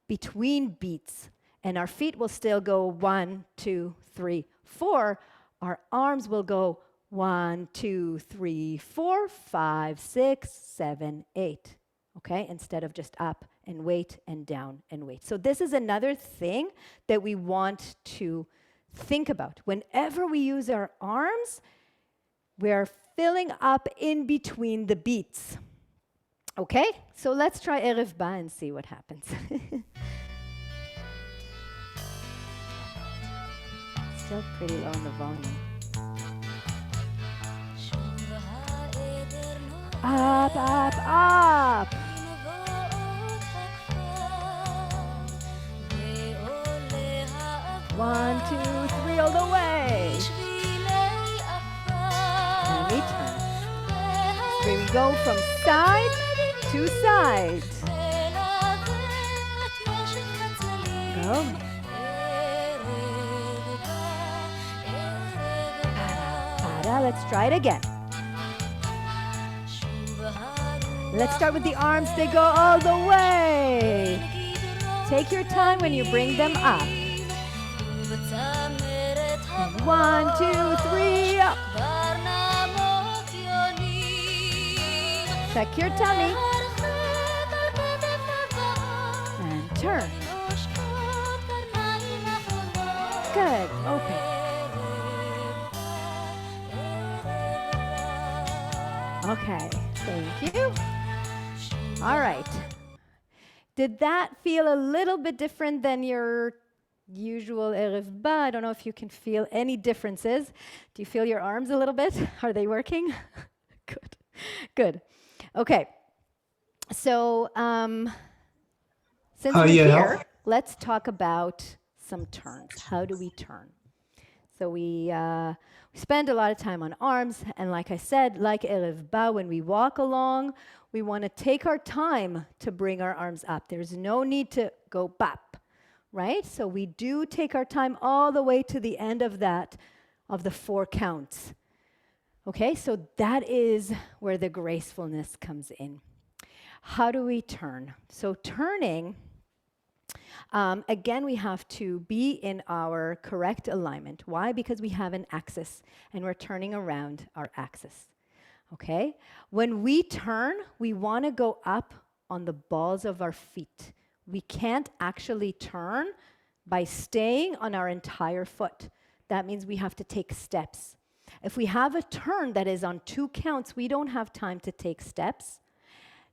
between beats, and our feet will still go 1, 2, 3, 4. Our arms will go 1, 2, 3, 4, 5, 6, 7, 8. Okay, instead of just up and wait and down and wait. So this is another thing that we want to think about. Whenever we use our arms, we're filling up in between the beats. Okay, so let's try Erev Ba and see what happens. Still pretty low on the volume. Up, up, up. 1, 2, 3, all the way. And we turn. So we go from side to side. Go. let's try it again. Let's start with the arms. They go all the way. Take your time when you bring them up. And 1, 2, 3, up. Check your tummy. And turn. Good. Open. Okay. Thank you. All right. Did that feel a little bit different than your usual Erev Ba? I don't know if you can feel any differences. Do you feel your arms a little bit? Are they working? Good. Good. Okay. So since we're here, let's talk about some turns. How do we turn? So we spend a lot of time on arms, and like I said, like Erev Ba, when we walk along, we want to take our time to bring our arms up. There's no need to go bap, right? So we do take our time all the way to the end of that, of the 4 counts. Okay, so that is where the gracefulness comes in. How do we turn? So turning, again, we have to be in our correct alignment. Why? Because we have an axis, and we're turning around our axis. Okay? When we turn, we want to go up on the balls of our feet. We can't actually turn by staying on our entire foot. That means we have to take steps. If we have a turn that is on 2 counts, we don't have time to take steps.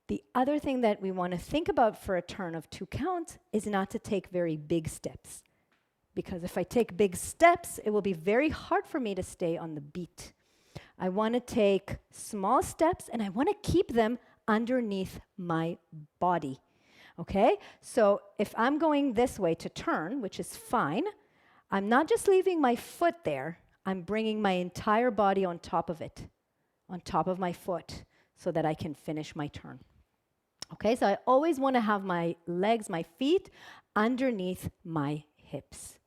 The other thing that we want to think about for a turn of 2 counts is not to take very big steps. Because if I take big steps, it will be very hard for me to stay on the beat. I want to take small steps, and I want to keep them underneath my body. Okay? So if I'm going this way to turn, which is fine, I'm not just leaving my foot there, I'm bringing my entire body on top of it, on top of my foot, so that I can finish my turn. Okay, so I always want to have my legs, my feet, underneath my hips.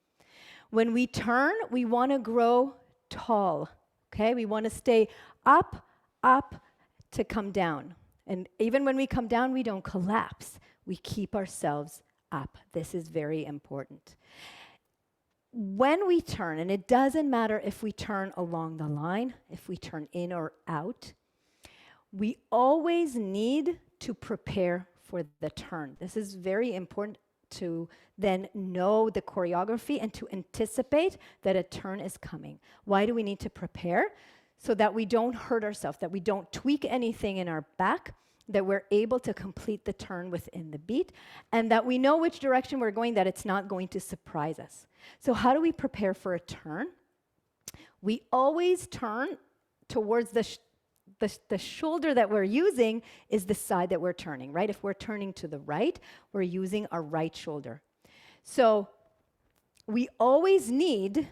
When we turn, we want to grow tall. Okay, we want to stay up, up to come down. And even when we come down, we don't collapse. We keep ourselves up. This is very important. When we turn, and it doesn't matter if we turn along the line, if we turn in or out, we always need to prepare for the turn. This is very important to then know the choreography and to anticipate that a turn is coming. Why do we need to prepare? So that we don't hurt ourselves, that we don't tweak anything in our back, that we're able to complete the turn within the beat, and that we know which direction we're going, that it's not going to surprise us. So how do we prepare for a turn? We always turn towards the shoulder that we're using is the side that we're turning, right? If we're turning to the right, we're using our right shoulder. So we always need,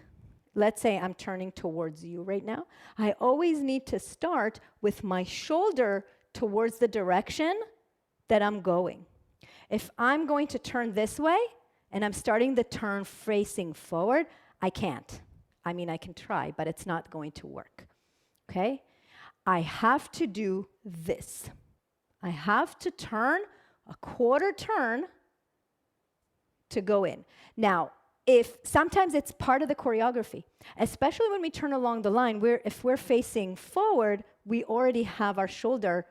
let's say I'm turning towards you right now, I always need to start with my shoulder towards the direction that I'm going. If I'm going to turn this way and I'm starting the turn facing forward, I can't. I mean, I can try, but it's not going to work, okay? I have to do this. I have to turn a quarter turn to go in. Now, if sometimes it's part of the choreography, especially when we turn along the line, if we're facing forward, we already have our shoulder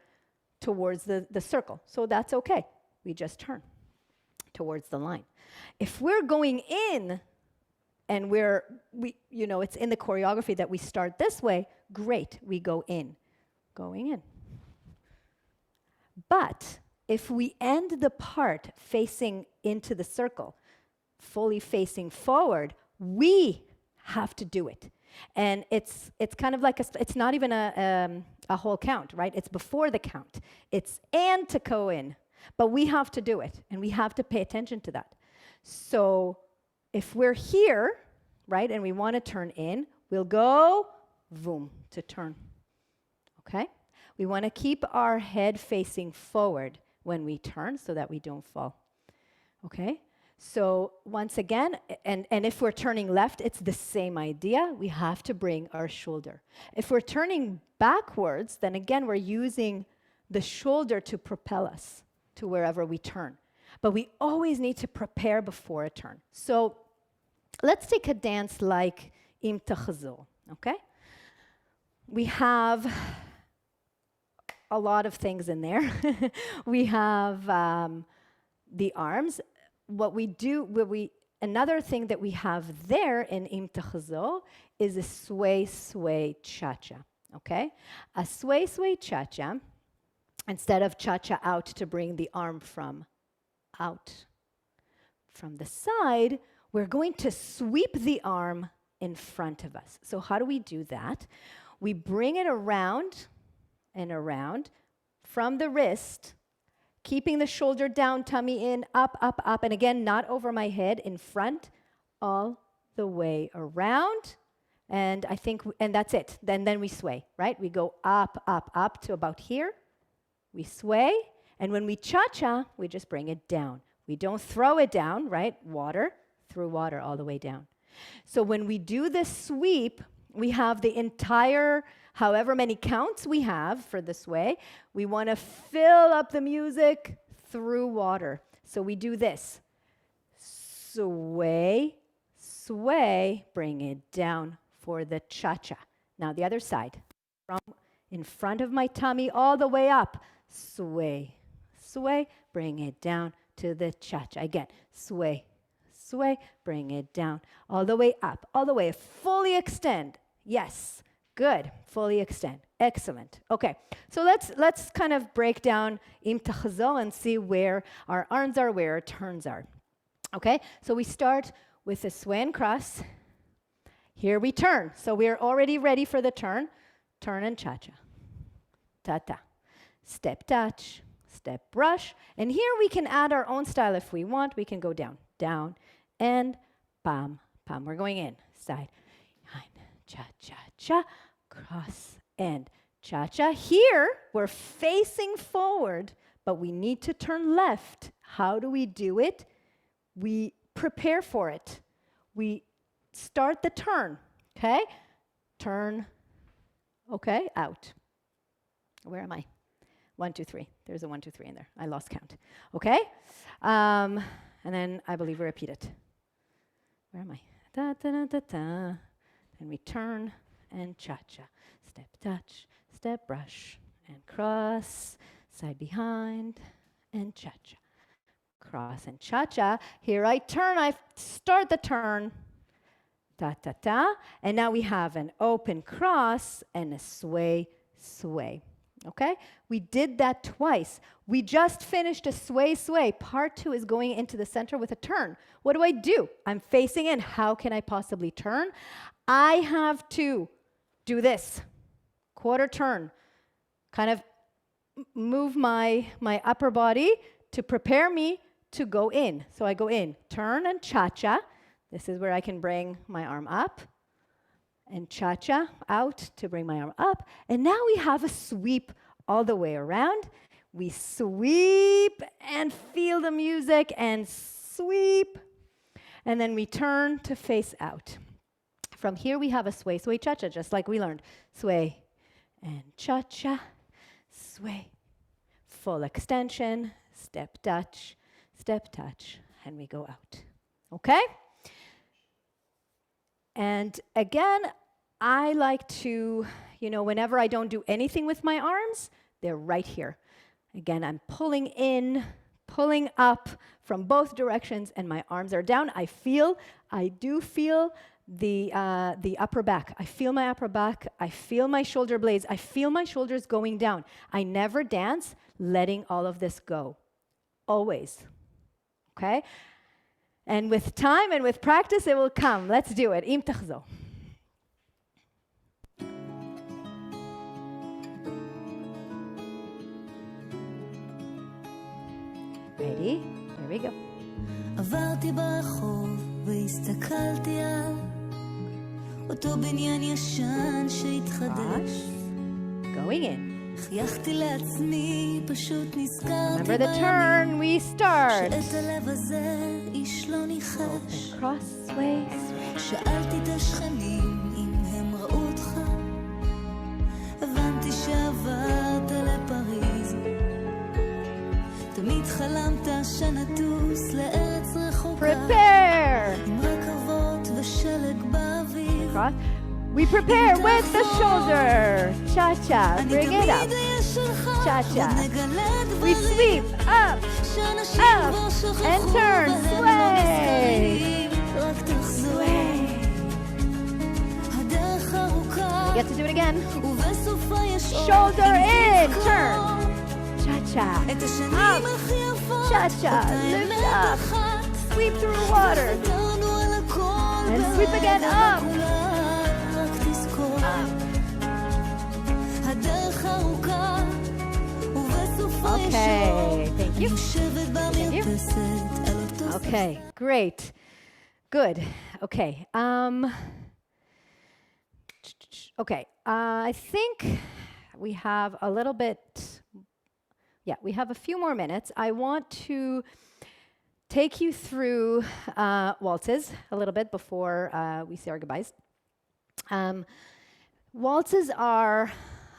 towards the circle. So that's okay. We just turn towards the line. If we're going in and it's in the choreography that we start this way, great, we go in. Going in. But if we end the part facing into the circle, fully facing forward, we have to do it. And it's kind of like it's not even a whole count, right? It's before the count. It's and to go in, but we have to do it, and we have to pay attention to that. So if we're here, right, and we want to turn in, we'll go boom to turn. Okay? We want to keep our head facing forward when we turn so that we don't fall. Okay? So once again, and if we're turning left, it's the same idea. We have to bring our shoulder. If we're turning backwards, then again, we're using the shoulder to propel us to wherever we turn. But we always need to prepare before a turn. So let's take a dance like Im Tachzor, okay? We have a lot of things in there. We have the arms. Another thing that we have there in Im Tachzor is a sway, sway, cha-cha, okay? A sway, sway, cha-cha, instead of cha-cha out to bring the arm from out. From the side, we're going to sweep the arm in front of us. So how do we do that? We bring it around and around from the wrist, keeping the shoulder down, tummy in, up, up, up, and again, not over my head, in front, all the way around. And and that's it. Then we sway, right? We go up, up, up to about here. We sway, and when we cha-cha, we just bring it down. We don't throw it down, right? Water, through water all the way down. So when we do this sweep, we have the entire, however many counts we have for the sway, we want to fill up the music through water. So we do this. Sway, sway, bring it down for the cha-cha. Now the other side. From in front of my tummy all the way up. Sway, sway, bring it down to the cha-cha. Again, sway, sway, bring it down all the way up, all the way. Fully extend. Yes, good. Fully extend. Excellent. Okay, so let's kind of break down Im Tachzor and see where our arms are, where our turns are. Okay, so we start with a sway and cross. Here we turn. So we're already ready for the turn. Turn and cha-cha. Ta-ta. Step touch, step brush. And here we can add our own style if we want. We can go down, down, and pam, pam. We're going in, side, behind, cha-cha-cha, cross, and cha-cha. Here, we're facing forward, but we need to turn left. How do we do it? We prepare for it. We start the turn, okay? Turn, okay, out. Where am I? 1, 2, 3. There's a 1, 2, 3 in there. I lost count. Okay? And then I believe we repeat it. Where am I? Da, da, da, da, da. Then we turn and cha-cha. Step touch, step brush, and cross. Side behind, and cha-cha. Cross and cha-cha. Here I turn. I start the turn. Da, da, da. And now we have an open cross and a sway, sway. Okay? We did that twice. We just finished a sway, sway. Part 2 is going into the center with a turn. What do? I'm facing in. How can I possibly turn? I have to do this. Quarter turn. Kind of move my upper body to prepare me to go in. So I go in. Turn and cha-cha. This is where I can bring my arm up. And cha-cha out to bring my arm up. And now we have a sweep all the way around. We sweep and feel the music and sweep. And then we turn to face out. From here we have a sway, sway, cha-cha, just like we learned. Sway and cha-cha, sway. Full extension, step touch, and we go out. Okay? And again, I like to, whenever I don't do anything with my arms, they're right here. Again, I'm pulling in, pulling up from both directions, and my arms are down. I do feel the upper back. I feel my upper back. I feel my shoulder blades. I feel my shoulders going down. I never dance letting all of this go. Always. Okay? And with time and with practice, it will come. Let's do it. Im Tachzor. Ready? Here we go. עברתי ברחוב והסתכלתי על אותו בניין ישן שהתחדש. Going in. חייכתי לעצמי, פשוט נזכרתי Remember the turn, we start. שאת הלב הזה איש לא ניחש. Crossway swing. שאלתי את השכנים אם הם ראו אותך, הבנתי שעברת לפריז, תמיד חלמת שנטוס לארץ רחוקה, Prepare. עם רכבות ושלג באוויר. Cross. We prepare with the shoulder. Cha-cha. Bring it up. Cha-cha. We sweep up, up, and turn. Sway. Sway. You get to do it again. Shoulder in. Turn. Cha-cha. Up. Cha-cha. Lift up. Sweep through water. And sweep again. Up. Okay, thank you. Thank you. Okay, great. Good. Okay. Okay. I think we have a little bit. Yeah, we have a few more minutes. I want to take you through waltzes a little bit before we say our goodbyes. Waltzes are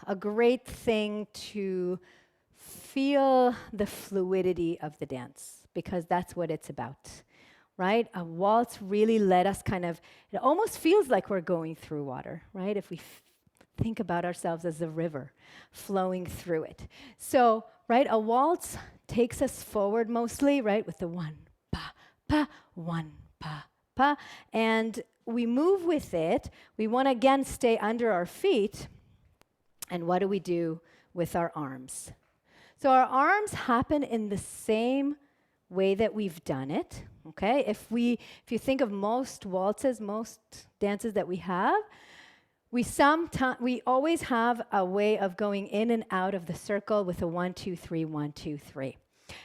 a great thing to feel the fluidity of the dance, because that's what it's about, right? A waltz really let us it almost feels like we're going through water, right? If we think about ourselves as a river flowing through it. So, right, a waltz takes us forward mostly, right, with the one, pa, pa, one, pa, pa, and we move with it. We want to again stay under our feet. And what do we do with our arms? So our arms happen in the same way that we've done it, okay? If you think of most waltzes, most dances that we have, we always have a way of going in and out of the circle with a 1, 2, 3, 1, 2, 3.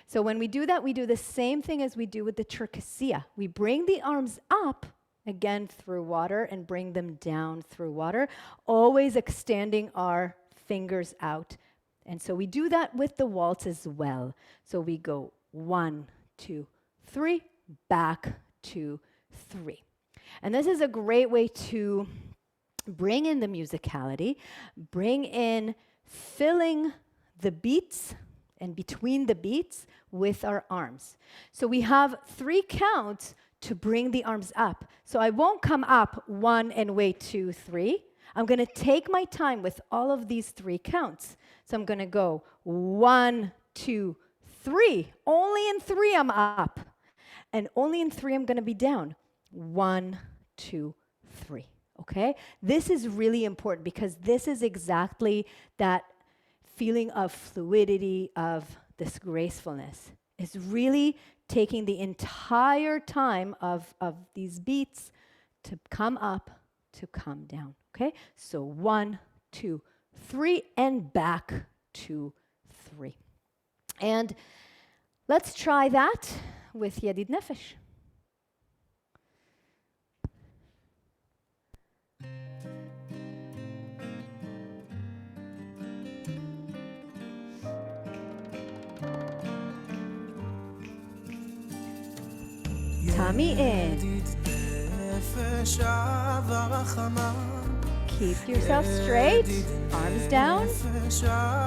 So when we do that, we do the same thing as we do with the Cherkessia. We bring the arms up again through water and bring them down through water, always extending our fingers out. And so we do that with the waltz as well. So we go 1, 2, 3, back 2, 3. And this is a great way to bring in the musicality, bring in filling the beats and between the beats with our arms. So we have 3 counts to bring the arms up. So I won't come up 1 and wait 2, 3. I'm going to take my time with all of these 3 counts. So I'm going to go 1, 2, 3. Only in 3 I'm up. And only in 3 I'm going to be down. 1, 2, 3. Okay? This is really important because this is exactly that feeling of fluidity, of this gracefulness. It's really taking the entire time of these beats to come up, to come down, okay? So 1, 2, 3, and back 2, 3. And let's try that with Yedid Nefesh. Tummy in. Keep yourself straight. Arms down.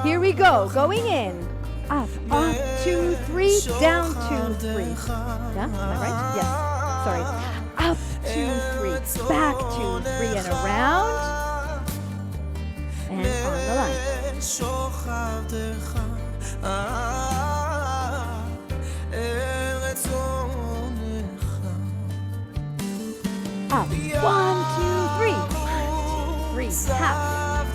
Here we go. Going in. Up, 2, 3, down 2, 3. Yeah, am I right? Yes. Sorry. Up, 2, 3, back 2, 3, and around. And on the line. Up, 1, 2, 3. 1, 2, 3, half.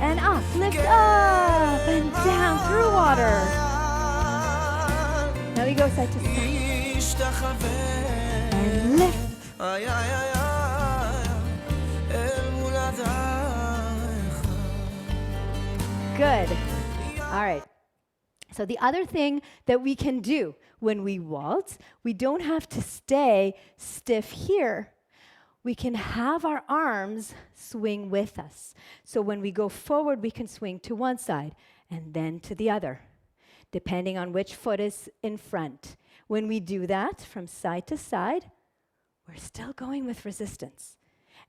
And up, lift up, and down through water. Now we go side to side. And lift. Good. All right. So the other thing that we can do when we waltz, we don't have to stay stiff here. we can have our arms swing with us. So when we go forward, we can swing to one side and then to the other, depending on which foot is in front. When we do that from side to side, we're still going with resistance.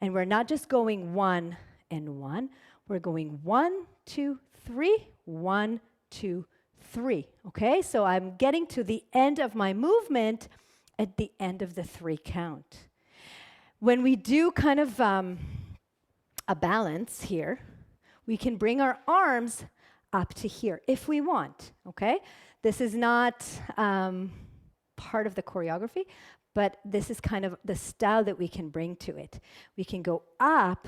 And we're not just going 1 and 1, we're going 1, 2, 3, 1, 2, 3. Okay, so I'm getting to the end of my movement at the end of the 3 count. When we do kind of a balance here, we can bring our arms up to here if we want, okay? This is not part of the choreography, but this is kind of the style that we can bring to it. We can go up,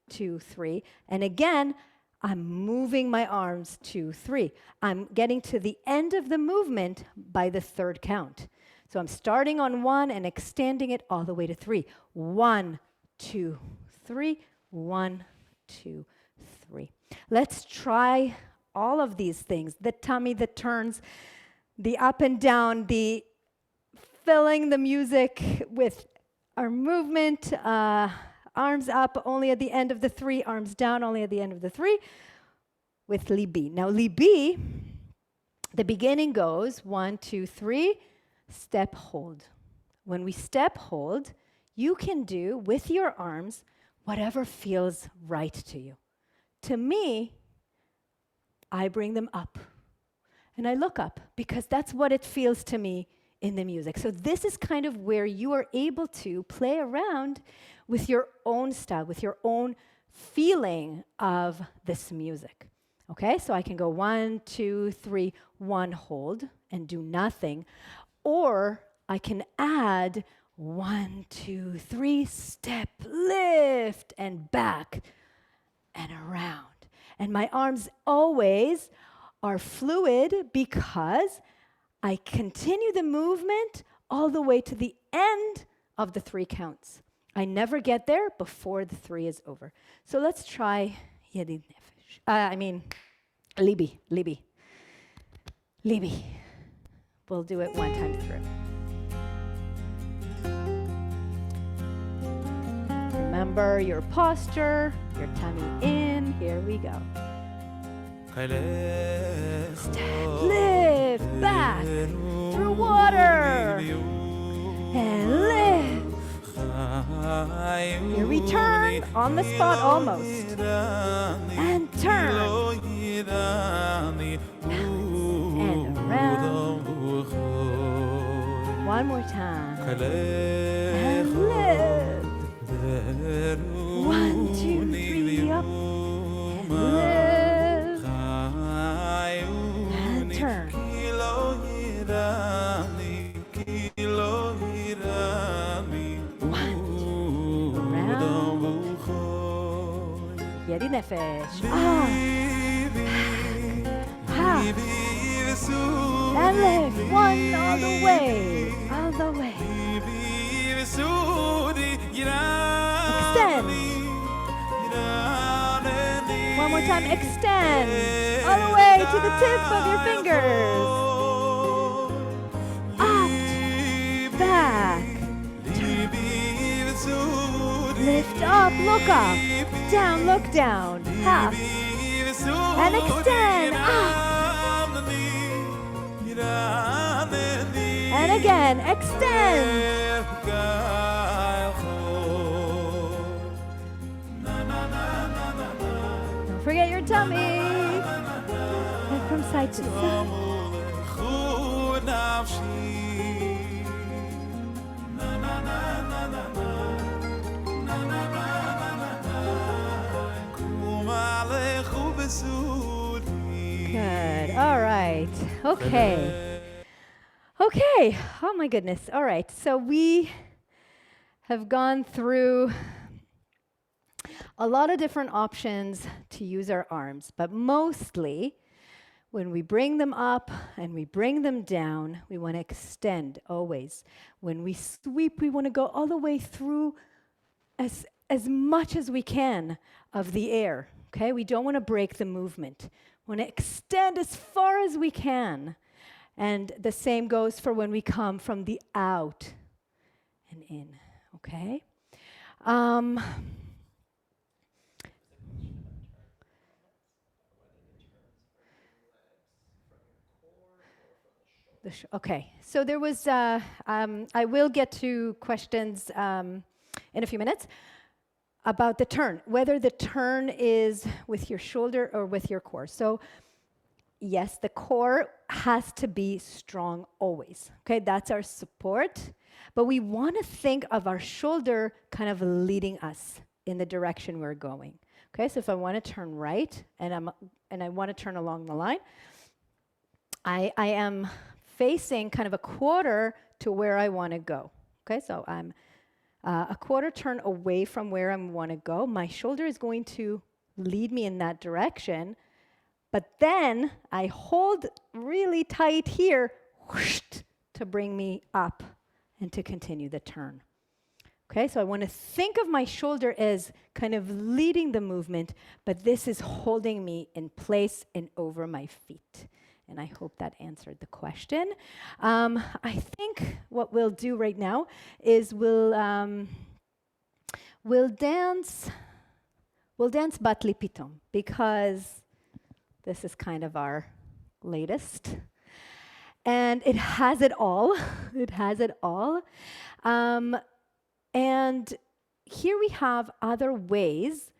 2, 3, and again, I'm moving my arms 2, 3. I'm getting to the end of the movement by the 3rd count. So I'm starting on 1 and extending it all the way to 3. 1, 2, 3, 1, 2, 3. Let's try all of these things. The tummy, the turns, the up and down, the filling the music with our movement, arms up only at the end of the 3, arms down only at the end of the 3, with Libi. Now Libi, the beginning goes 1, 2, 3, step, hold. When we step, hold, you can do with your arms whatever feels right to you. To me, I bring them up and I look up because that's what it feels to me in the music. So this is kind of where you are able to play around with your own style, with your own feeling of this music. Okay, so I can go 1, 2, 3, 1, hold, and do nothing. Or I can add 1, 2, 3, step, lift, and back, and around. And my arms always are fluid because I continue the movement all the way to the end of the 3 counts. I never get there before the 3 is over. So let's try Libi. We'll do it 1 time through. Remember your posture, your tummy in. Here we go. Step, lift, back, through water, and lift. Here we turn, on the spot almost, and turn, and around. One more time, and lift. 1, 2, 3, up, and lift, and turn. ידי נפש. And lift. 1 all the way. All the way. Extend. One more time. Extend. All the way to the tip of your fingers. Up. Back. Lift up. Look up. Down, look down, half, and extend, up, and again, extend, don't forget your tummy, and from side to side. Good. All right. Okay. Okay. Oh my goodness. All right. So we have gone through a lot of different options to use our arms, but mostly when we bring them up and we bring them down, we want to extend always. When we sweep, we want to go all the way through as much as we can of the air. Okay, we don't want to break the movement. We want to extend as far as we can. And the same goes for when we come from the out and in, okay? Um, okay, so there was, I will get to questions in a few minutes about the turn, whether the turn is with your shoulder or with your core. So yes, the core has to be strong always, okay? That's our support, but we want to think of our shoulder kind of leading us in the direction we're going, okay? So if I want to turn right and I want to turn along the line, I am facing kind of a quarter to where I want to go, okay? So I'm a quarter turn away from where I want to go. My shoulder is going to lead me in that direction, but then I hold really tight here whoosh, to bring me up and to continue the turn. Okay, so I want to think of my shoulder as kind of leading the movement, but this is holding me in place and over my feet. And I hope that answered the question. I think what we'll do right now is we'll dance Batli Pitom, because this is kind of our latest. And it has it all. It has it all. And here we have other ways,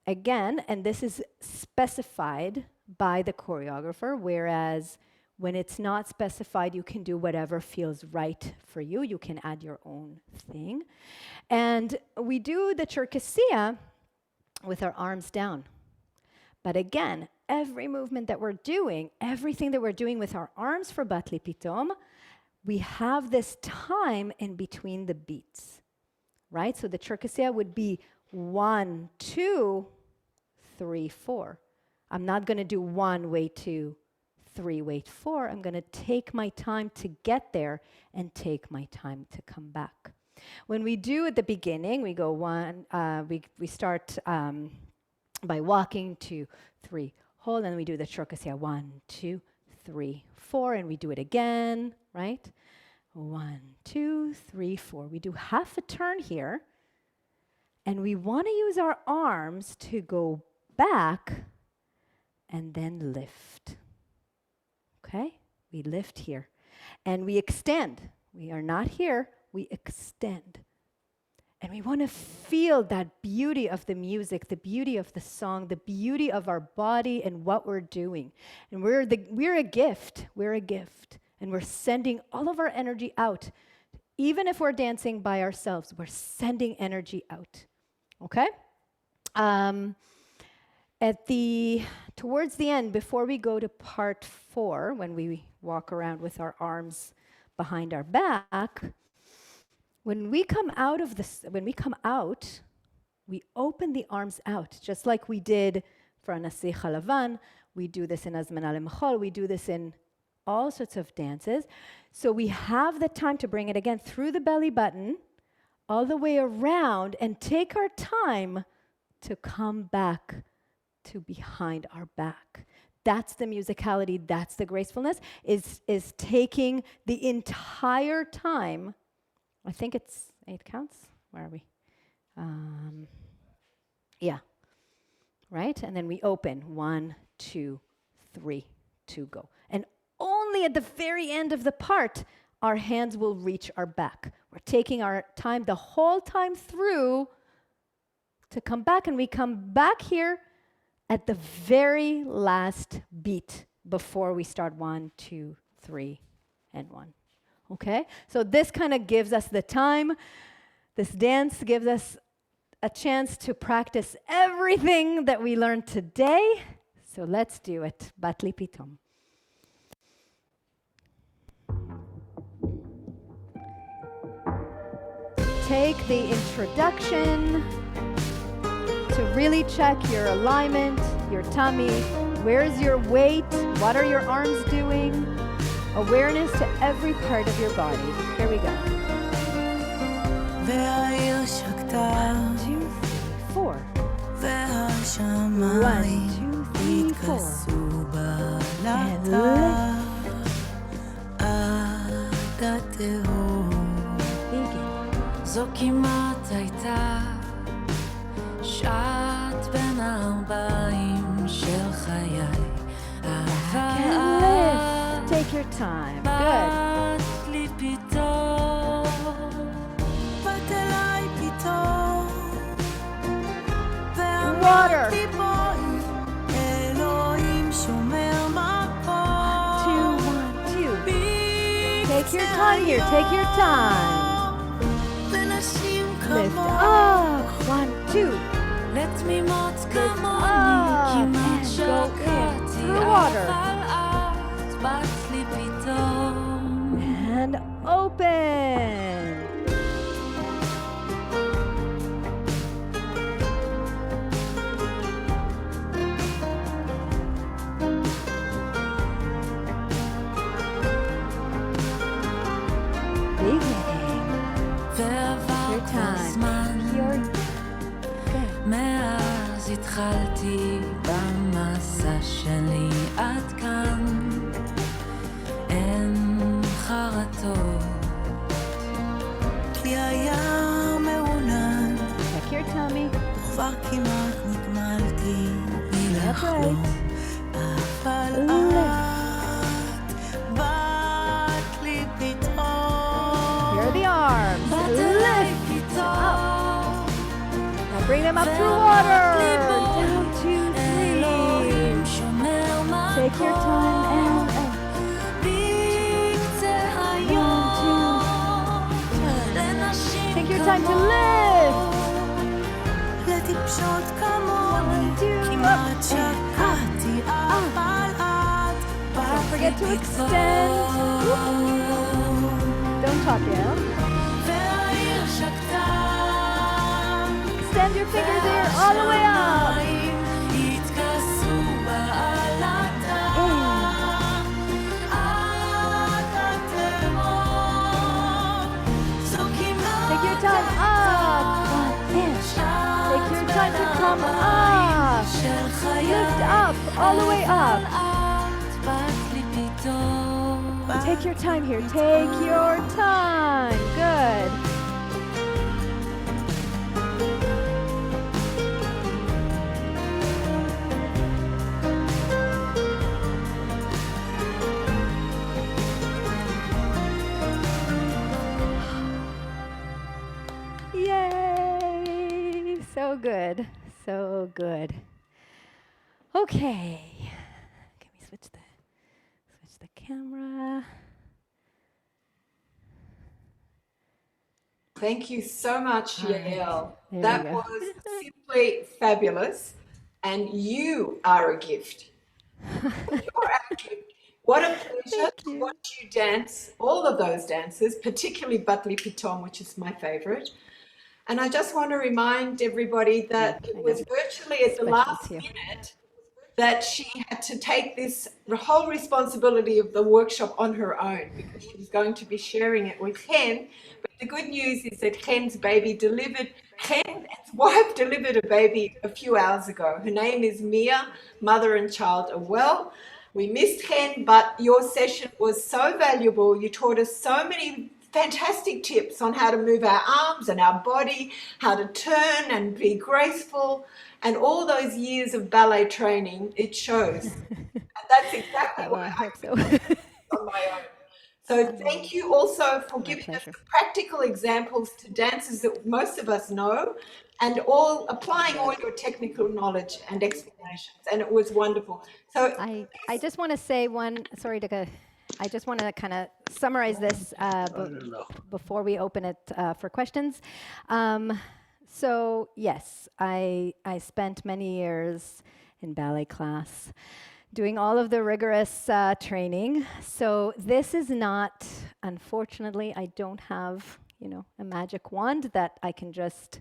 again, and this is specified by the choreographer, whereas when it's not specified, you can do whatever feels right for you. You can add your own thing. And we do the Cherkessia with our arms down. But again, every movement that we're doing, everything that we're doing with our arms for Batli Pitom, we have this time in between the beats, right? So the Cherkessia would be 1, 2, 3, 4. I'm not going to do 1, wait 2, 3, wait 4. I'm going to take my time to get there and take my time to come back. When we do at the beginning, we go 1, we start by walking 2, 3, hold, and we do the Cherkessia 1, 2, 3, 4, and we do it again, right? 1, 2, 3, 4. We do half a turn here, and we want to use our arms to go back and then lift. Okay? We lift here. And we extend. We are not here. We extend. And we want to feel that beauty of the music, the beauty of the song, the beauty of our body and what we're doing. And we're a gift. We're a gift. And we're sending all of our energy out. Even if we're dancing by ourselves, we're sending energy out. Okay? Towards the end, before we go to part 4, when we walk around with our arms behind our back, when we come out, we open the arms out, just like we did for Anasi Halavan. We do this in Azmana Lemchol. We do this in all sorts of dances. So we have the time to bring it again through the belly button, all the way around, and take our time to come back to behind our back. That's the musicality, that's the gracefulness, is taking the entire time. I think it's 8 counts. Where are we? Yeah. Right? And then we open 1, 2, 3, 2, go. And only at the very end of the part, our hands will reach our back. We're taking our time the whole time through to come back, and we come back here at the very last beat before we start 1, 2, 3, and 1. Okay? So this kind of gives us the time. This dance gives us a chance to practice everything that we learned today. So let's do it. Batli Pitom. Take the introduction to really check your alignment, your tummy. Where's your weight? What are your arms doing? Awareness to every part of your body. Here we go. 1, 2, 3, 4. 1, 2, 3, 4. And lift. Begin. זו כמעט הייתה שעת בין הארבעים של חיי. And lift. Take your time. Good. באת לי פתאום, באת אליי פתאום, Water. ואמרתי בואי, אלוהים שומר מקום. 2, 1, 2. Take your time here. Take your time. לנשים Lift כמוך, up. 1, 2. לתמימות up כמוני, כמעט and go in שקעתי, through water. אבל את באת לי פתאום. And open. Beginning. ועבר Your כבר time. זמן, Your מאז התחלתי במסע שלי עד כאן, אין חרטות, כי היה מעונן, check your tummy. וכבר כמעט נגמלתי מלחלום, אבל את באת לי פתאום. Here are the arms. באת אליי Lift פתאום. Now bring them up through water. Down, 2, 3. Take your time and up. 1, 2. Take your time to lift. לטיפשות כמוני, 1, 2. כמעט שקעתי, אבל את Don't באת forget to לי extend. פתאום. Don't talk yet. והעיר שקטה, Extend your fingers here all the way up. והשמיים התכסו בעלתה. עד התהום, זו כמעט Take your time up. 1 inch. Take your time to come up. של חיי. Lift up, all the way up. את באת לי פתאום. Take your time here. Take your time. Good. Yay! So good. So good. Okay. Can we switch the camera? Thank you so much, Yael. There we That go. was simply fabulous. And you are a gift. You're a gift. What a pleasure to watch you dance, all of those dances, particularly Batli Piton, which is my favorite. And I just want to remind everybody that it was virtually at the last minute that she had to take this whole responsibility of the workshop on her own because she was going to be sharing it with Chen. But the good news is that Chen's wife delivered a baby a few hours ago. Her name is Mia. Mother and child are well. We missed Chen, but your session was so valuable. You taught us so many fantastic tips on how to move our arms and our body, how to turn and be graceful, and all those years of ballet training, it shows. And that's exactly Well, why I hope so. on my own. So thank you also for giving us pleasure. practical examples to dances that most of us know and all applying all your technical knowledge and explanations. And it was wonderful. So I just want to say sorry, Dika. I just want to kind of summarize this before we open it for questions. So yes, I spent many years in ballet class doing all of the rigorous training. So this is not, unfortunately, I don't have, a magic wand that I can just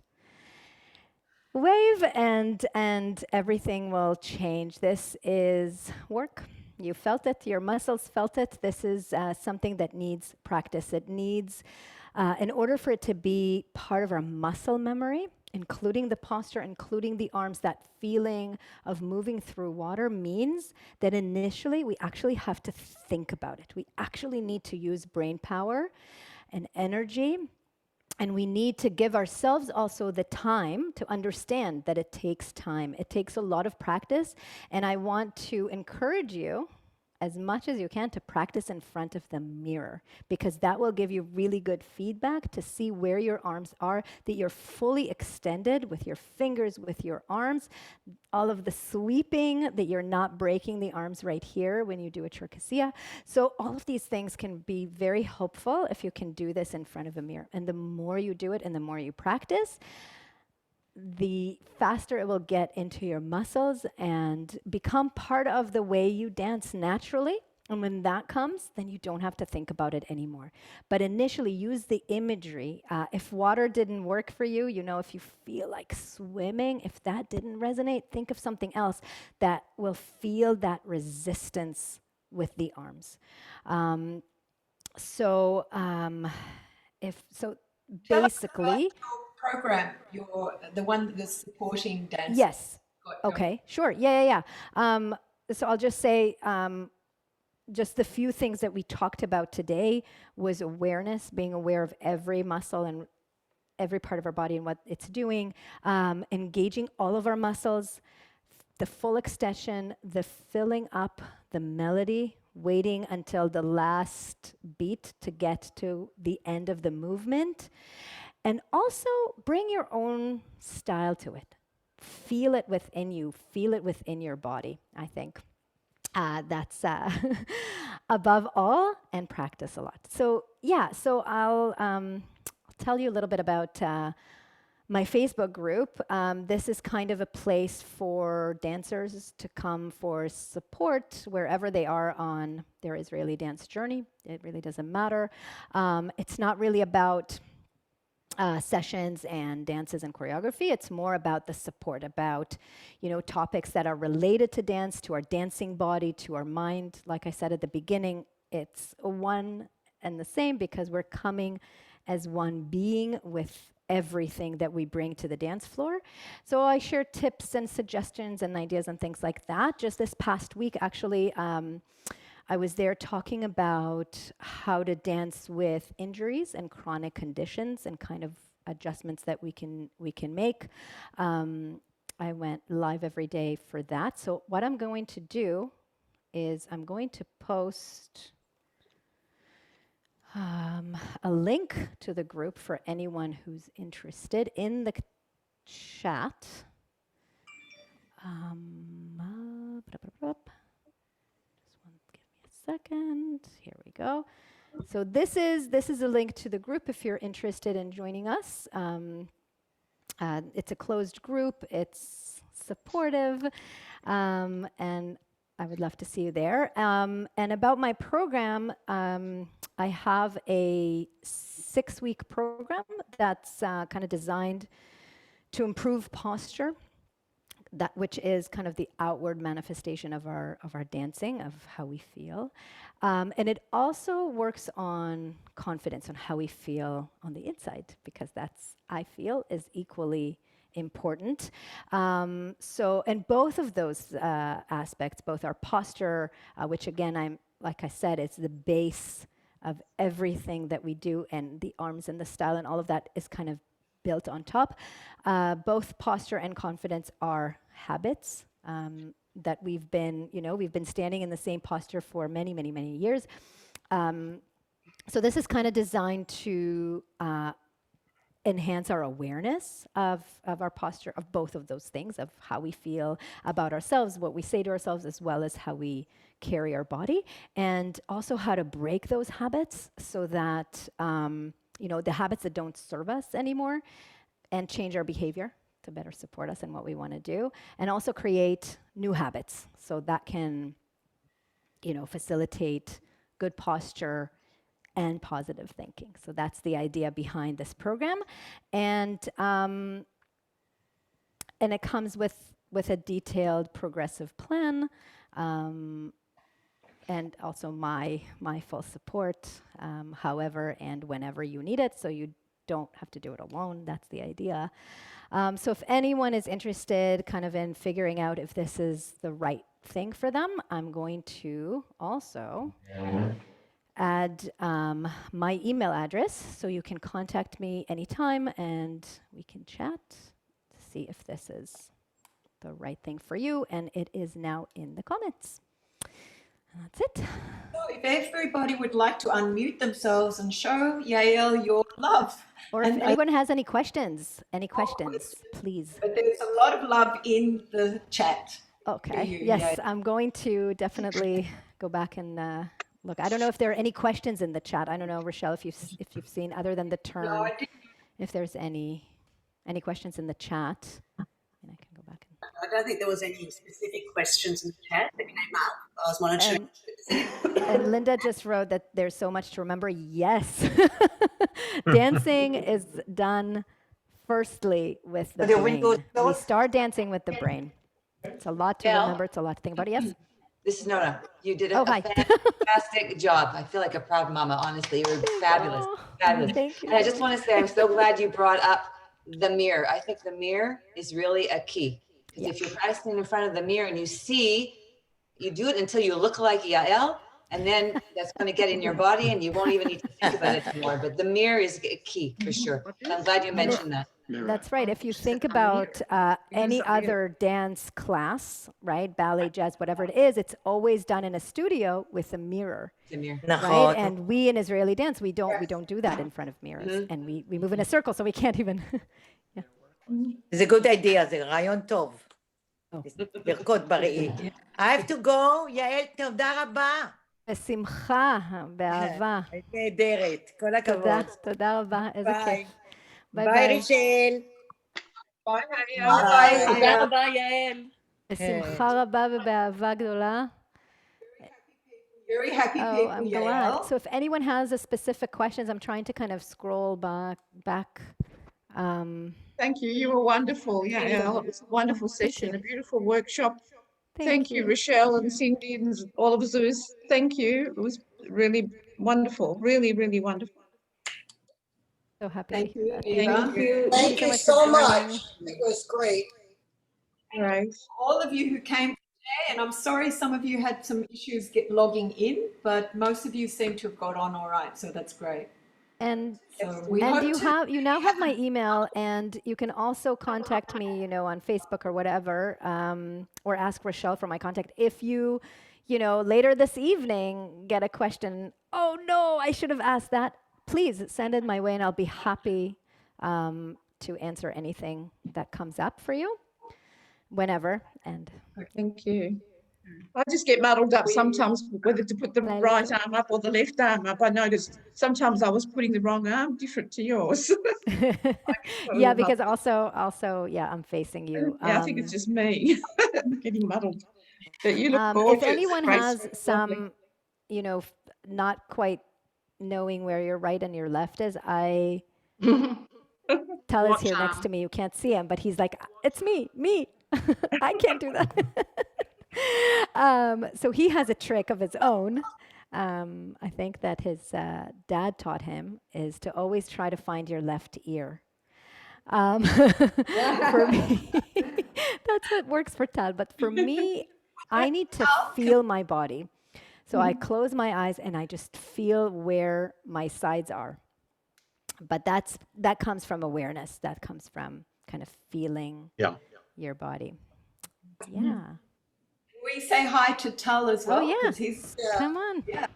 wave and everything will change. This is work. You felt it, your muscles felt it. This is something that needs practice. It needs, in order for it to be part of our muscle memory, including the posture, including the arms, that feeling of moving through water means that initially we actually have to think about it. We actually need to use brain power and energy And we need to give ourselves also the time to understand that it takes time. It takes a lot of practice. And I want to encourage you as much as you can to practice in front of the mirror, because that will give you really good feedback to see where your arms are, that you're fully extended with your fingers, with your arms, all of the sweeping, that you're not breaking the arms right here when you do a trichisia. So all of these things can be very helpful if you can do this in front of a mirror. And the more you do it and the more you practice, the faster it will get into your muscles and become part of the way you dance naturally. And when that comes, then you don't have to think about it anymore. But initially, use the imagery. If water didn't work for you, if you feel like swimming, if that didn't resonate, think of something else that will feel that resistance with the arms. Basically, Program, the one that's supporting dance. Yes. Okay, sure. Yeah. So I'll just say, just the few things that we talked about today was awareness, being aware of every muscle and every part of our body and what it's doing, engaging all of our muscles, the full extension, the filling up, the melody, waiting until the last beat to get to the end of the movement. And also bring your own style to it. Feel it within you. Feel it within your body, I think. That's above all, and practice a lot. So I'll tell you a little bit about my Facebook group. This is kind of a place for dancers to come for support wherever they are on their Israeli dance journey. It really doesn't matter. It's not really about sessions and dances and choreography. It's more about the support, about topics that are related to dance, to our dancing body, to our mind. Like I said at the beginning, it's one and the same because we're coming as one being with everything that we bring to the dance floor. So I share tips and suggestions and ideas and things like that. Just this past week, actually, I was there talking about how to dance with injuries and chronic conditions and kind of adjustments that we can make. I went live every day for that. So what I'm going to do is I'm going to post a link to the group for anyone who's interested in the chat. Second. Here we go. So this is a link to the group if you're interested in joining us. It's a closed group. It's supportive, and I would love to see you there. And about my program, I have a 6-week program that's kind of designed to improve posture. That which is kind of the outward manifestation of our dancing, of how we feel. And it also works on confidence, on how we feel on the inside, because that's, I feel, is equally important. And both of those aspects, both our posture, which again, like I said, it's the base of everything that we do, and the arms and the style and all of that is kind of built on top. Both posture and confidence are habits that we've been standing in the same posture for many, many, many years. So this is kind of designed to enhance our awareness of our posture, of both of those things, of how we feel about ourselves, what we say to ourselves, as well as how we carry our body, and also how to break those habits so that the habits that don't serve us anymore, and change our behavior to better support us in what we want to do, and also create new habits so that can, facilitate good posture and positive thinking. So that's the idea behind this program, and it comes with a detailed progressive plan. And also my full support, however and whenever you need it, so you don't have to do it alone. That's the idea. So if anyone is interested kind of in figuring out if this is the right thing for them, I'm going to also add my email address so you can contact me anytime and we can chat to see if this is the right thing for you. And it is now in the comments. And that's it. So if everybody would like to unmute themselves and show Yael your love. Or if anyone has any questions, please. But there's a lot of love in the chat. Okay. you, Yes, Yael. I'm going to definitely go back and look. I don't know if there are any questions in the chat. I don't know, Richelle, if you've seen other than the term. No, I didn't. If there's any questions in the chat, and I can go back. I don't think there was any specific questions in the chat that came up. I was wondering. And Linda just wrote that there's so much to remember. Yes. Dancing is done firstly with the brain. We start dancing with the brain. It's a lot to remember. It's a lot to think about. Yes? This is Nona. You did a hi. fantastic job. I feel like a proud mama, honestly. You were fabulous. Fabulous. Thank you. And I just want to say, I'm so glad you brought up the mirror. I think the mirror is really a key. Because if you're practicing in front of the mirror and you see, you do it until you look like Yael, and then that's going to get in your body and you won't even need to think about it anymore. But the mirror is a key for sure. And I'm glad you mentioned that. That's right. If you think about any other dance class, right, ballet, jazz, whatever it is, it's always done in a studio with a mirror. The mirror. Right? And we in Israeli dance, we don't do that in front of mirrors, and we move in a circle, so we can't even. זה good idea, זה רעיון טוב. לרקוד בראי. I have to go, יעל, תודה רבה. בשמחה, באהבה. היית נהדרת, כל הכבוד. תודה רבה, איזה כיף. ביי רישל. Bye. תודה רבה, יעל. בשמחה רבה ובאהבה גדולה. Very happy people, I'm Yael. glad. So if anyone has a specific questions, I'm trying to kind of scroll back. Thank you. You were wonderful. Yeah, it was a wonderful session, a beautiful workshop. Thank you, Richelle and Cindy and all of ZOOZ. Thank you. It was really wonderful. Really, really wonderful. So happy. Thank you, Thank Eva. Thank you so much. It was great. All right. All of you who came today, and I'm sorry some of you had some issues logging in, but most of you seem to have got on all right, so that's great. And So we hope you now have my email, and you can also contact me, on Facebook or whatever, or ask Richelle for my contact. If you later this evening get a question, oh no, I should have asked that, please send it my way, and I'll be happy to answer anything that comes up for you, whenever. And Thank you. I just get muddled up sometimes whether to put the right arm up or the left arm up. I noticed sometimes I was putting the wrong arm different to yours. yeah, because also, yeah, I'm facing you. Yeah, I think it's just me getting muddled. But you look gorgeous. If anyone has graceful, some, not quite knowing where your right and your left is, Tal is here next to me. You can't see him, but he's like, it's me. I can't do that. So he has a trick of his own. I think that his dad taught him is to always try to find your left ear. For me, that's what works for Tal. But for me, I need to feel my body. So I close my eyes and I just feel where my sides are. But that comes from awareness. That comes from kind of feeling your body. Yeah. we say hi to Tal as well. Oh, yeah. 'Cause he's, Come on. Tal,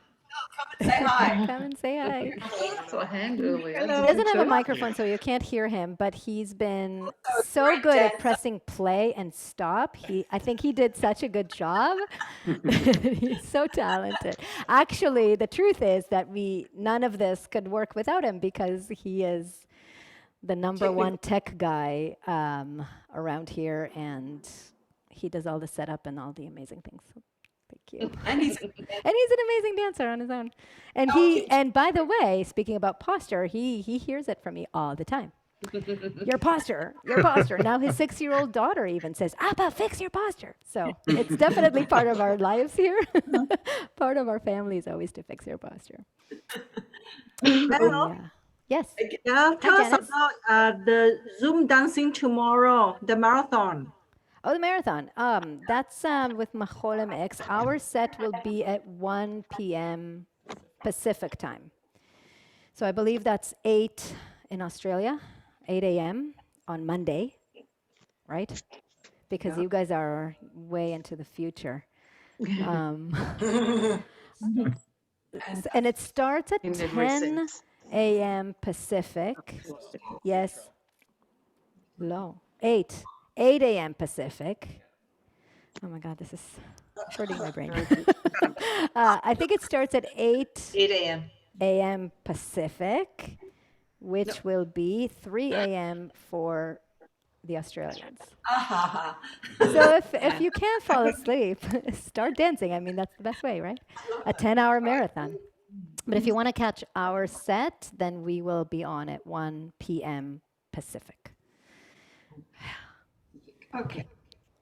come and say hi. Come and say hi. I saw a hand earlier. He doesn't have a microphone, so you can't hear him, but he's been so good at pressing play and stop. I think he did such a good job. He's so talented. Actually, the truth is that none of this could work without him because he is the number one tech guy around here, and he does all the setup and all the amazing things. So thank you. And he's an amazing dancer on his own. And and by the way, speaking about posture, he hears it from me all the time. Your posture. Now his 6-year-old daughter even says, Appa, fix your posture. So it's definitely part of our lives here. Part of our family is always to fix your posture. Yeah. Yes. Tell us Janice. about the Zoom dancing tomorrow, the marathon. Oh, the marathon. That's with Macholem X. Our set will be at 1 p.m. Pacific time. So I believe that's 8 in Australia, 8 a.m. on Monday, right? Because you guys are way into the future. And it starts at 10 a.m. Pacific. Yes. Low. 8 a.m. Pacific. Oh my God, this is hurting my brain. I think it starts at 8 a.m. Pacific, which will be 3 a.m. for the Australians. So if you can't fall asleep, start dancing. I mean, that's the best way, right? A 10-hour marathon. But if you want to catch our set, then we will be on at 1 p.m. Pacific. Okay.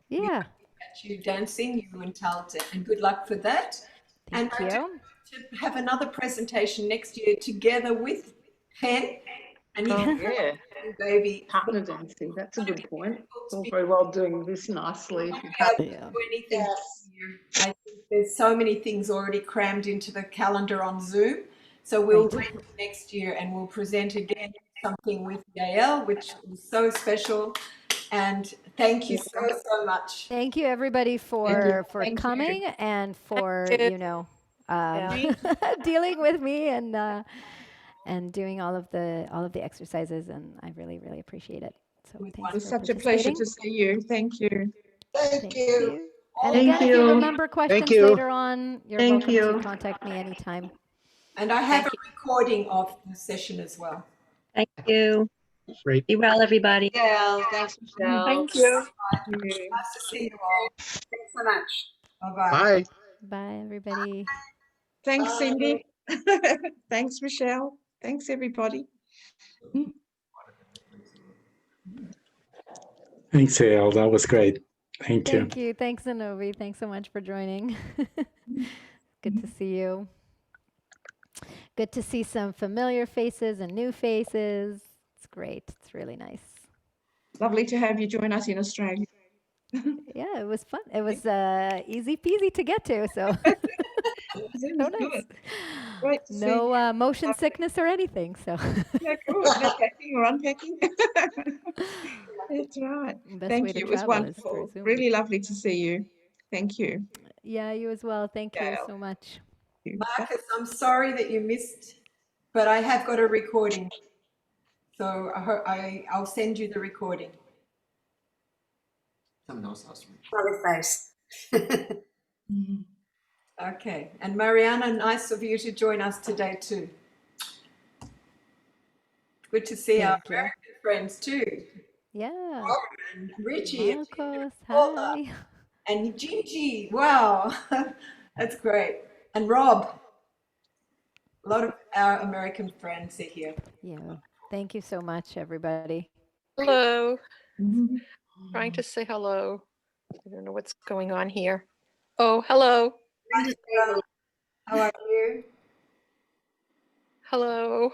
Yeah. Catch you dancing, you and Talta, and good luck for that. Thank you. To have another presentation next year together with Chen. And baby. Partner dancing, that's a good point. It's all very well doing this nicely. Anything I think there's so many things already crammed into the calendar on Zoom. So we'll wait next year and we'll present again something with Yael, which was so special. And thank you so much. Thank you everybody for coming and for dealing with me and doing all of the exercises, and I really appreciate it. So it was such a pleasure to see you. Thank you. Thank you. And again, if you remember questions later on, you're welcome to contact me anytime. And I have a recording of the session as well. Thank you. Great. Be well, everybody. Yeah, thanks, Michelle. Thank you. Nice to see you all. Thanks so much. Bye-bye. Bye. Bye, everybody. Thanks, Cindy. Thanks, Michelle. Thanks, everybody. Thanks, Yael. That was great. Thank you. Thank you. Thanks, Zanovi. Thanks so much for joining. Good to see you. Good to see some familiar faces and new faces. It's great. It's really nice. Lovely to have you join us in Australia. Yeah, it was fun. It was easy peasy to get to, so so nice. Great to no motion sickness or anything. So yeah, cool. No packing or unpacking. That's right. Thank you. It was wonderful. Really lovely to see you. Thank you. Yeah, you as well. Thank you so much. Marcus, I'm sorry that you missed, but I have got a recording. So I'll send you the recording. Someone else asked me. Sorry face. Okay. And Mariana, nice of you to join us today too. Good to see our American friends too. Yeah. And Richie. Marcos, hi. And Gigi. Wow. That's great. And Rob. A lot of our American friends are here. Yeah. Thank you so much, everybody. Hello. Trying to say hello. I don't know what's going on here. Oh, hello. How are you? Hello.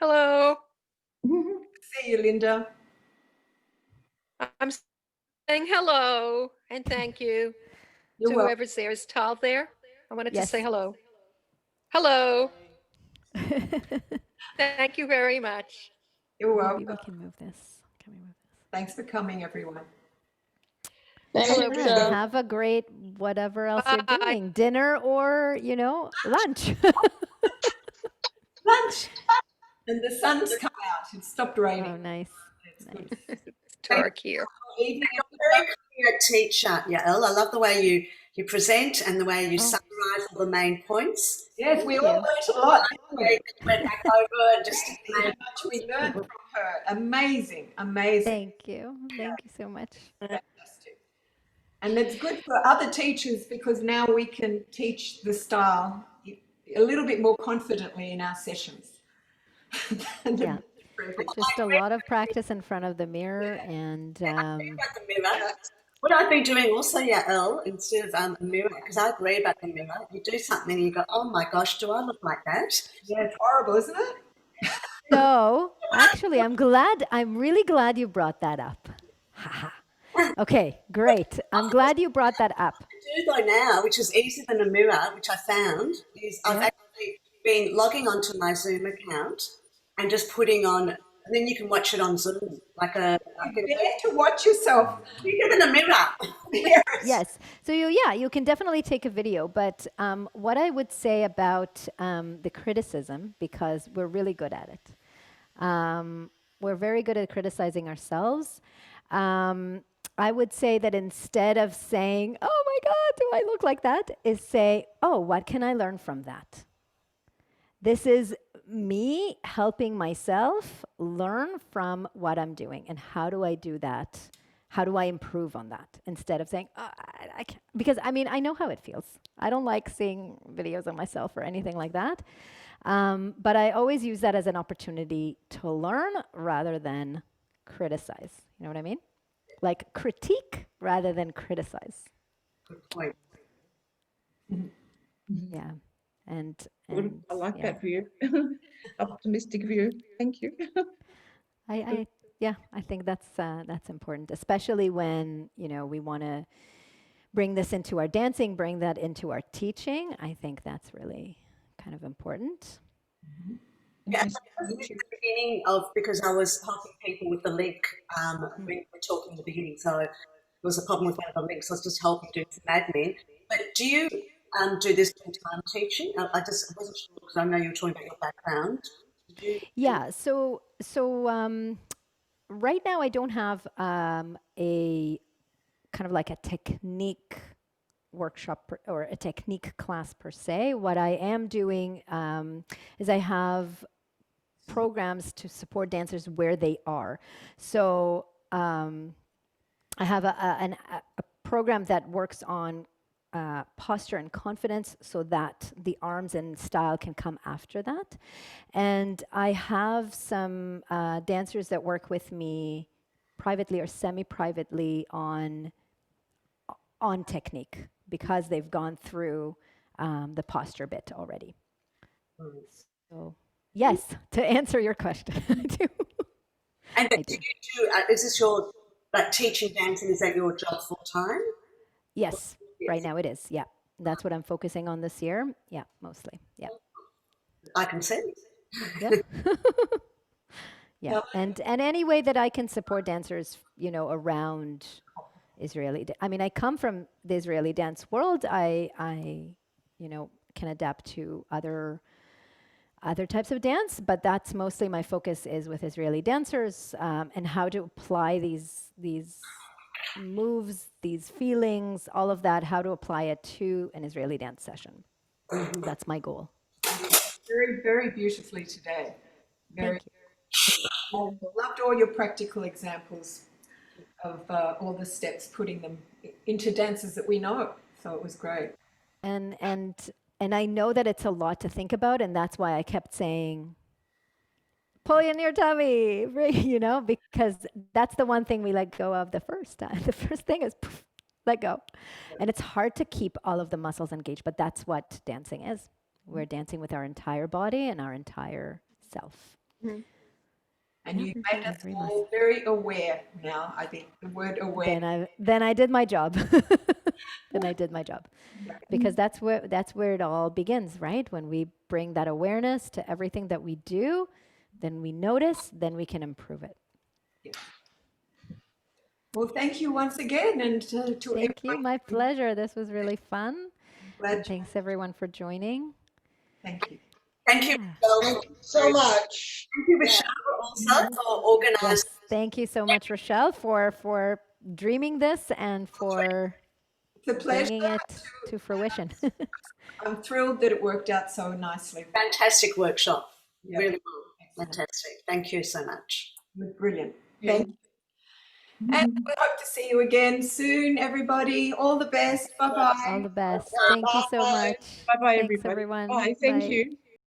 Hello. See you, Linda. I'm saying hello and thank you to whoever's there. Is Tal there? I wanted to say hello. Hello. Thank you very much. You're welcome. Maybe we can move this. Can we move this? Thanks for coming, everyone. Yeah, have a great whatever else you're doing. Dinner or, lunch. Lunch. And the sun's come out. It stopped raining. Oh, nice. It's dark here. You're a very clear teacher, Yael. I love the way you present and the way you summarise all the main points. Yes, we all learned a lot. We went back over and just we learned from her. Amazing, amazing. Thank you. Thank you so much. Fantastic. And it's good for other teachers because now we can teach the style a little bit more confidently in our sessions. Yeah. Just a lot of practice in front of the mirror and what I've been doing also, Yael, instead of a mirror, because I agree about the mirror, you do something and you go, oh my gosh, do I look like that? Yeah, it's horrible, isn't it? So actually, I'm really glad you brought that up. Okay, great. I'm glad you brought that up. What I do though now, which is easier than a mirror, which I found, is I've actually been logging onto my Zoom account and just putting on, and then you can watch it on Zoom, like a. You dare to watch yourself. You get in a mirror. Yes. So you can definitely take a video. But what I would say about the criticism, because we're really good at it, we're very good at criticizing ourselves. I would say that instead of saying, "Oh my God, do I look like that?" is say, "Oh, what can I learn from that?" This is me helping myself learn from what I'm doing, and how do I do that? How do I improve on that? Instead of saying, oh, I can't, because I mean, I know how it feels. I don't like seeing videos of myself or anything like that. But I always use that as an opportunity to learn rather than criticize. You know what I mean? Like critique rather than criticize. Good point. Yeah. And I like that view. Optimistic view. Thank you. I think that's important, especially when we want to bring this into our dancing, bring that into our teaching. I think that's really kind of important. Yeah, at the beginning of, because I was helping people with the link when we were talking at the beginning, so there was a problem with one of the links. I was just helping do some admin. But do you do this full-time teaching? I wasn't sure because I know you were talking about your background. Yeah. So right now I don't have a kind of like a technique workshop or a technique class per se. What I am doing is I have programs to support dancers where they are. So I have a program that works on posture and confidence so that the arms and style can come after that. And I have some dancers that work with me privately or semi-privately on technique because they've gone through the posture bit already. So yes, to answer your question. And do you do, is this your, like teaching dancing, is that your job full time? Yes, right now it is, yeah. That's what I'm focusing on this year. Yeah, mostly, yeah. I can see. Yeah. Yeah, and any way that I can support dancers, around Israeli. I mean, I come from the Israeli dance world. I can adapt to other types of dance, but that's mostly my focus is with Israeli dancers and how to apply these moves, these feelings, all of that, how to apply it to an Israeli dance session. That's my goal. Very, very beautifully today. Very. I loved all your practical examples of all the steps, putting them into dances that we know. So it was great. And I know that it's a lot to think about, and that's why I kept saying, pull in your tummy, because that's the one thing we let go of the first time. The first thing is poof, let go. And it's hard to keep all of the muscles engaged, but that's what dancing is. We're dancing with our entire body and our entire self. Mm-hmm. And you made us all very aware now, I think, the word aware. Then I did my job. Then I did my job. Because that's where it all begins, right? When we bring that awareness to everything that we do, then we notice, then we can improve it. Yeah. Well, thank you once again. And thank you. My pleasure. This was really fun. Thanks, everyone, for joining. Thank you. Thank you, Richelle. Thank you so much. Thank you, Richelle, also for organising. Yes, thank you so much, Richelle, for dreaming this and for bringing it to fruition. I'm thrilled that it worked out so nicely. Fantastic workshop. Yep. Really well. Fantastic. Thank you so much. Brilliant. Thank you. And we hope to see you again soon, everybody. All the best. Bye-bye. All the best. Thank you so much. Bye-bye, Thanks, everybody. everyone. Bye. Thank you.